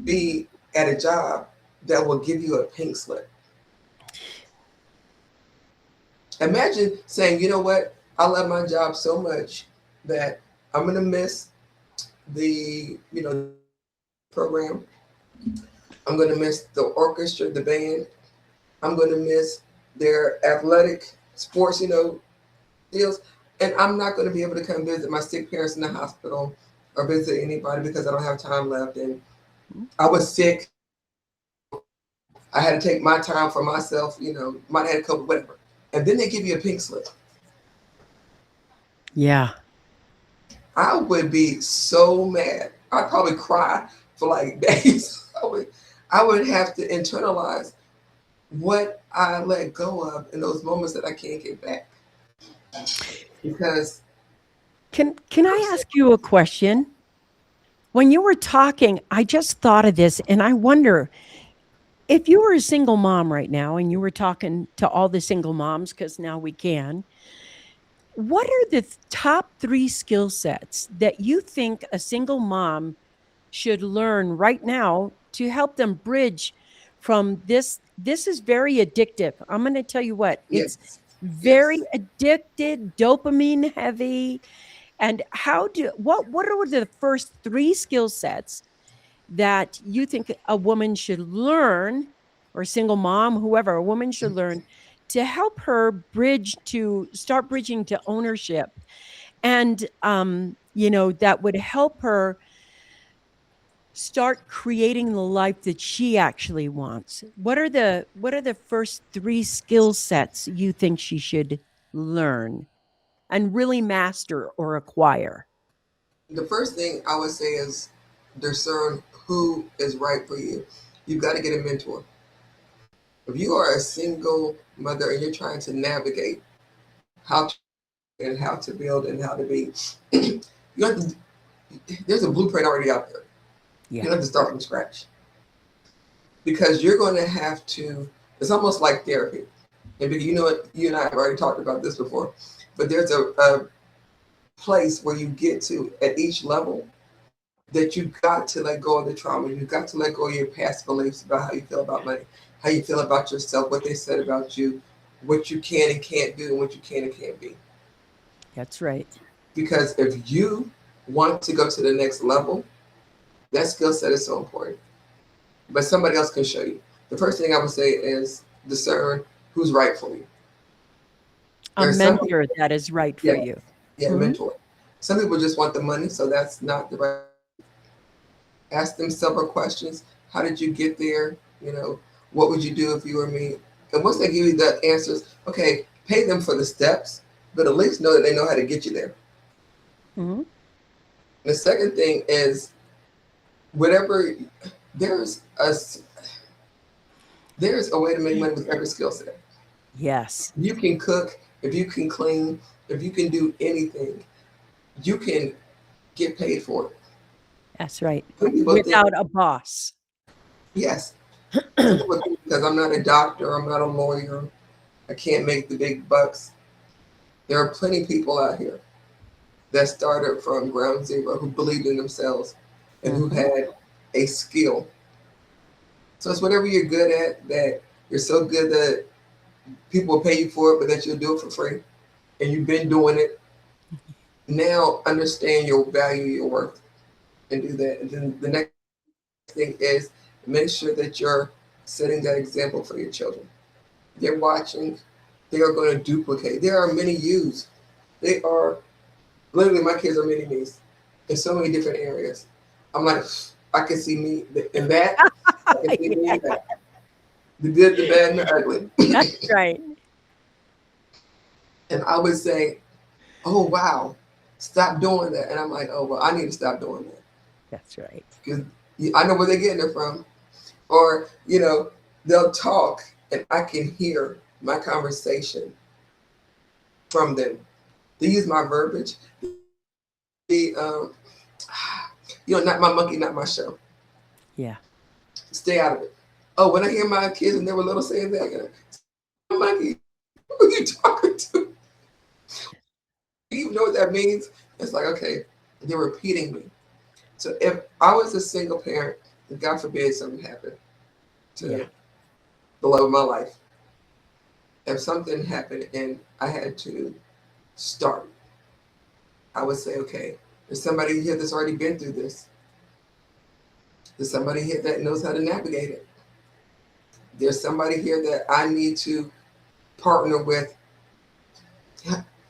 be at a job that will give you a pink slip. Imagine saying, you know what? I love my job so much that I'm going to miss the, program. I'm going to miss the orchestra, the band. I'm going to miss their athletic sports, deals. And I'm not going to be able to come visit my sick parents in the hospital or visit anybody because I don't have time left. And I was sick. I had to take my time for myself, might have had COVID, whatever. And then they give you a pink slip. Yeah. I would be so mad. I'd probably cry for like days. I would have to internalize, what I let go of in those moments that I can't get back. Because Can I ask you a question? When you were talking, I just thought of this and I wonder if you were a single mom right now and you were talking to all the single moms, because now we can, what are the top 3 skill sets that you think a single mom should learn right now to help them bridge from this is very addictive. I'm going to tell you what, it's yes, very yes. addicted, dopamine heavy. And what are the first 3 skill sets that you think a woman should learn, or a single mom, whoever, a woman should learn to help her start bridging to ownership, and that would help her start creating the life that she actually wants? What are the first 3 skill sets you think she should learn and really master or acquire? The first thing I would say is discern who is right for you. You've got to get a mentor. If you are a single mother and you're trying to navigate how to and how to build and how to be, you have to, there's a blueprint already out there. You Yeah. don't have to start from scratch because you're going to have to. It's almost like therapy. And Vickie, you know what? You and I have already talked about this before, but there's a place where you get to at each level that you got to let go of the trauma. You got to let go of your past beliefs about how you feel about money, how you feel about yourself, what they said about you, what you can and can't do, and what you can and can't be. That's right. Because if you want to go to the next level, that skill set is so important. But somebody else can show you. The first thing I would say is discern who's right for you. A There's some people, mentor that is right for yeah, you. yeah, Mhm. mentor. Some people just want the money, so that's not the right. Ask them several questions. How did you get there? You know, what would you do if you were me? And once they give you the answers, okay, pay them for the steps, but at least know that they know how to get you there. Mhm. The second thing is whatever there's a there's a way to make money with every skill set. Yes, You can cook, if you can clean, if you can do anything, you can get paid for it. that's right. Some people think, Without a boss. yes. Some people think because I'm not a doctor, I'm not a lawyer, I can't make the big bucks. There are plenty of people out here that started from ground zero who believed in themselves and who Mhm. had a skill. So it's whatever you're good at that you're so good that people will pay you for it, but that you'll do it for free. And you've been doing it. Now understand your value, your worth, and do that. And then the next thing is make sure that you're setting that example for your children. They're watching, they are going to duplicate. There are many yous. They are literally my kids are mini me's in so many different areas. I'm like, I can see me in that. I can see me Yeah, in that. The good, the bad, and the ugly. that's right. And I would say, oh wow, stop doing that. And I'm like, oh well, I need to stop doing that That's right. because I know where they're getting it from. Or they'll talk and I can hear my conversation from them. They use my verbiage. The not my monkey, not my show. Yeah. Stay out of it. Oh, when I hear my kids and they were little saying that, monkey, who are you talking to? Do you know what that means? It's like, okay, they're repeating me. So if I was a single parent, and God forbid something happened Yeah. to the love of my life, if something happened and I had to start, I would say, okay, there's somebody here that's already been through this. There's somebody here that knows how to navigate it. There's somebody here that I need to partner with.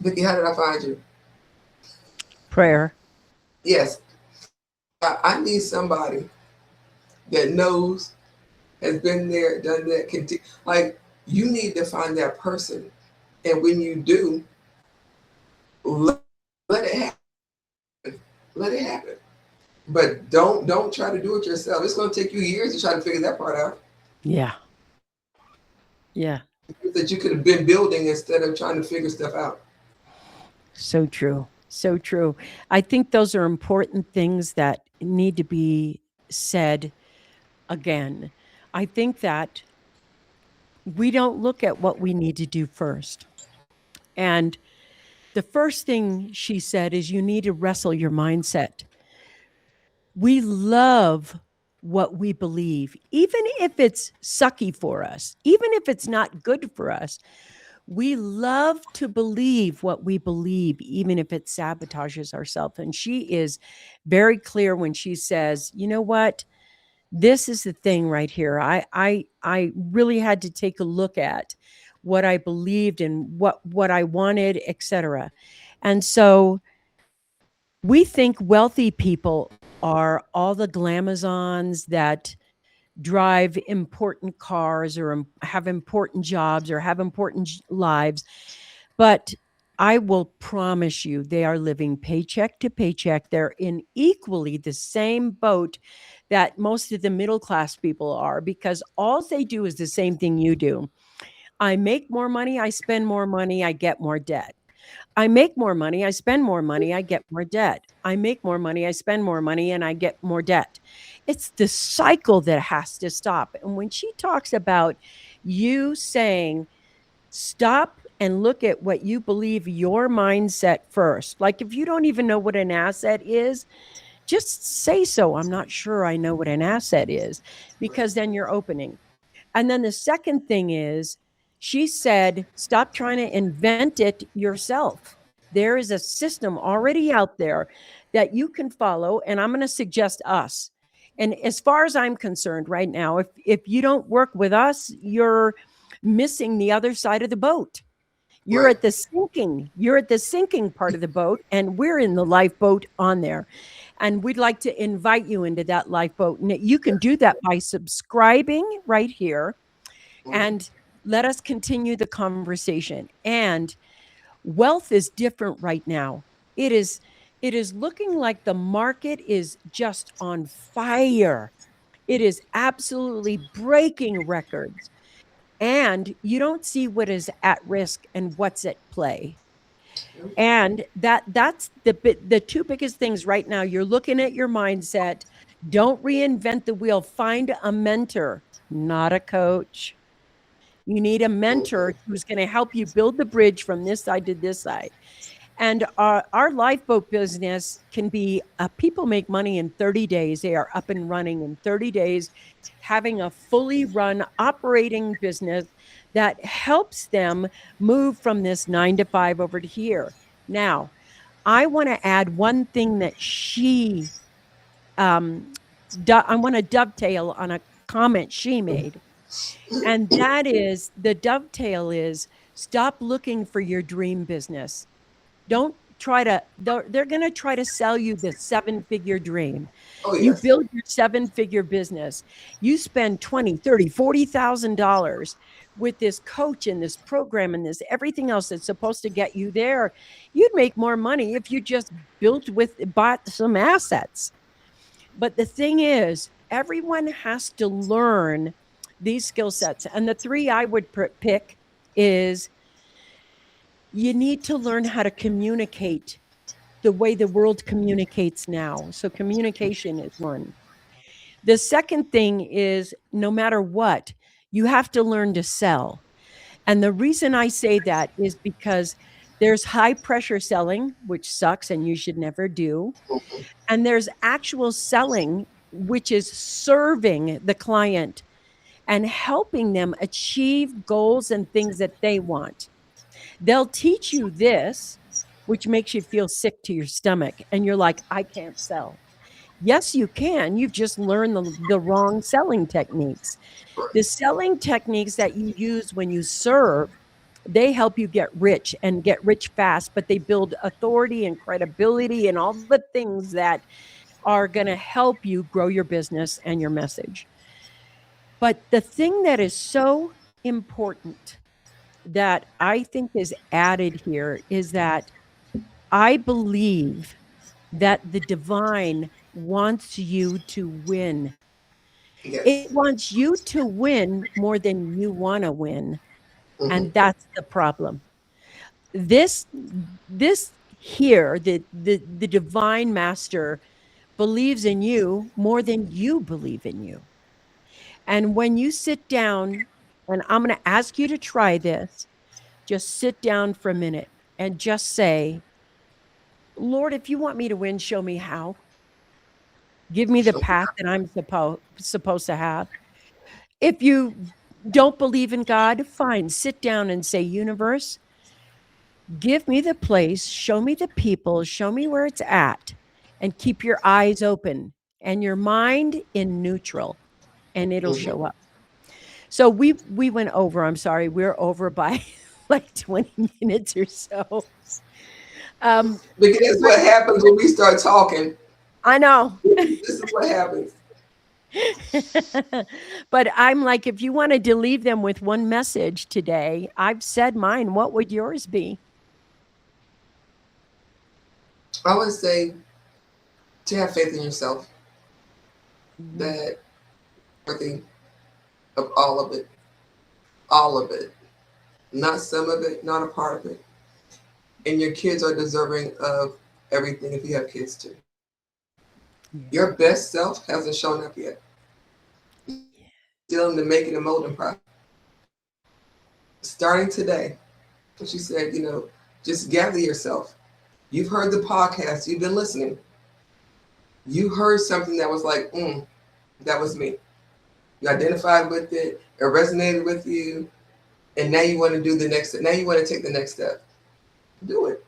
Vickie, how did I find you? Prayer. Yes, I need somebody that knows, has been there, done that. Like you need to find that person, and when you do, let, let it happen. Let it happen. But don't try to do it yourself. It's going to take you years to try to figure that part out. Yeah. Yeah. that you could have been building instead of trying to figure stuff out. So true. So true. I think those are important things that need to be said again. I think that we don't look at what we need to do first. And the first thing she said is you need to wrestle your mindset. We love what we believe, even if it's sucky for us, even if it's not good for us. We love to believe what we believe, even if it sabotages ourselves. And she is very clear when she says, you know what? This is the thing right here. I really had to take a look at what I believed and what I wanted, etc. And so we think wealthy people are all the glamazons that drive important cars or have important jobs or have important lives. But I will promise you, they are living paycheck to paycheck. They're in equally the same boat that most of the middle class people are, because all they do is the same thing you do. I make more money, I spend more money, I get more debt. I make more money, I spend more money, I get more debt. I make more money, I spend more money, and I get more debt. It's the cycle that has to stop. And when she talks about you saying, stop and look at what you believe your mindset first. Like if you don't even know what an asset is, just say so. I'm not sure I know what an asset is, because then you're opening. And then the second thing is, she said, stop trying to invent it yourself. There is a system already out there that you can follow. And I'm going to suggest us. And as far as I'm concerned right now, if you don't work with us, you're missing the other side of the boat. You're Right. at the sinking. You're at the sinking part of the boat, and we're in the lifeboat on there. And we'd like to invite you into that lifeboat. And you can do that by subscribing right here Mhm. and let us continue the conversation. And wealth is different right now. It is looking like the market is just on fire. It is absolutely breaking records. And you don't see what is at risk and what's at play. And that's the two biggest things right now. You're looking at your mindset. Don't reinvent the wheel. Find a mentor, not a coach. You need a mentor who's going to help you build the bridge from this side to this side. And our lifeboat business can be people make money in 30 days. They are up and running in 30 days, having a fully run operating business that helps them move from this 9 to 5 over to here. Now, I want to add one thing that um, I want to dovetail on a comment she made. And that is, the dovetail is, stop looking for your dream business. Don't try to, they're going to try to sell you the 7-figure dream. Oh You yes. build your 7-figure business. You spend 20, 30, $40,000 with this coach and this program and this everything else that's supposed to get you there. You'd make more money if you just bought some assets. But the thing is, everyone has to learn these skill sets. And the three I would pick is, you need to learn how to communicate the way the world communicates now. So communication is one. The second thing is, no matter what, you have to learn to sell. And the reason I say that is because there's high pressure selling, which sucks and you should never do. And there's actual selling, which is serving the client and helping them achieve goals and things that they want. They'll teach you this, which makes you feel sick to your stomach. And you're like, I can't sell. Yes, you can. You've just learned the wrong selling techniques. The selling techniques that you use when you serve, they help you get rich and get rich fast, but they build authority and credibility and all the things that are going to help you grow your business and your message. But the thing that is so important that I think is added here is that I believe that the divine wants you to win. Yes. It wants you to win more than you want to win. Hmm. And that's the problem. This this here, the divine master believes in you more than you believe in you. And when you sit down, and I'm going to ask you to try this, just sit down for a minute and just say, Lord, if you want me to win, show me how. Give me the Show me. path that I'm supposed to have. If you don't believe in God, fine, sit down and say, universe, give me the place, show me the people, show me where it's at, and keep your eyes open and your mind in neutral, and it'll Hmm. show up. So we went over. I'm sorry, we're over by like 20 minutes or so. Because But what happens when we start talking, I know. this is what happens. But I'm like, if you wanted to leave them with one message today, I've said mine. What would yours be? I would say to have faith in yourself, Mhm. that worthy of all of it, not some of it, not a part of it. And your kids are deserving of everything if you have kids too. Yeah. Your best self hasn't shown up yet. Still in the making and molding process. Starting today, as you said, just gather yourself. You've heard the podcast, you've been listening. You heard something that was like, that was me. You identified with it, it resonated with you, and now you want to do the next step. Now you want to take the next step. Do it.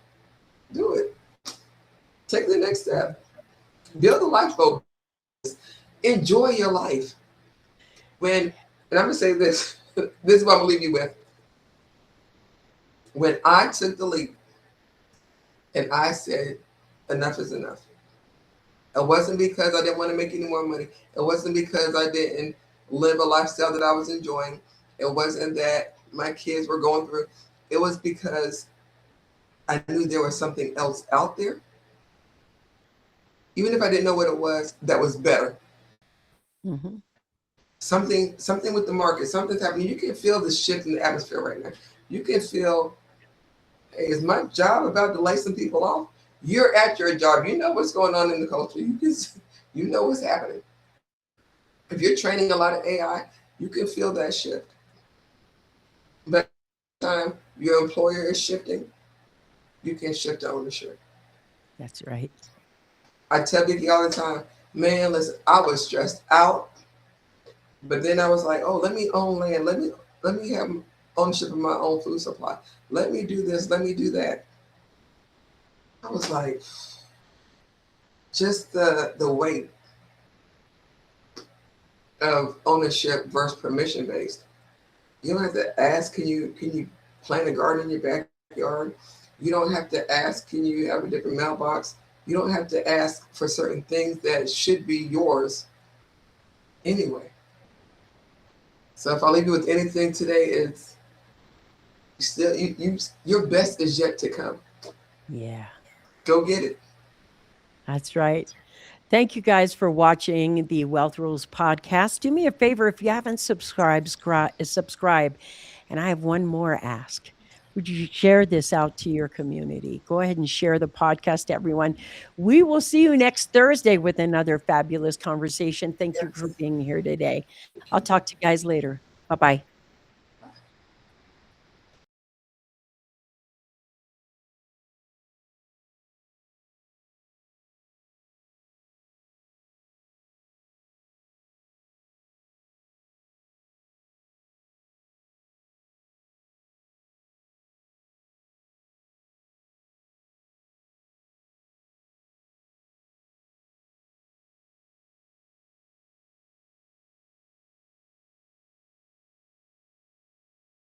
Do it. Take the next step. Build a life goal. Enjoy your life. And I'm gonna say this, this is what I'm gonna leave you with. When I took the leap and I said, enough is enough. It wasn't because I didn't want to make any more money. It wasn't because I didn't live a lifestyle that I was enjoying. It wasn't that my kids were going through. It was because I knew there was something else out there, even if I didn't know what it was, that was better. Mhm. Something with the market, something's happening. You can feel the shift in the atmosphere right now. You can feel, hey, is my job about to lay some people off? You're at your job. You know what's going on in the culture. You know what's happening. If you're training a lot of AI, you can feel that shift. But time your employer is shifting, you can shift to ownership. That's right. I tell Vickie all the time, man, listen, I was stressed out, but then I was like, oh, let me own land. Let me have ownership of my own food supply. Let me do this. Let me do that. I was like, just the weight of ownership versus permission based. You don't have to ask, can you plant a garden in your backyard? You don't have to ask, can you have a different mailbox? You don't have to ask for certain things that should be yours anyway. So if I leave you with anything today, it's still your best is yet to come. Yeah, Go get it. that's right. Thank you guys for watching the Wealth Rules podcast. Do me a favor, if you haven't subscribe. And I have one more ask. Would you share this out to your community? Go ahead and share the podcast, everyone. We will see you next Thursday with another fabulous conversation. Thank you for Yes. being here today. I'll talk to you guys later. Bye bye.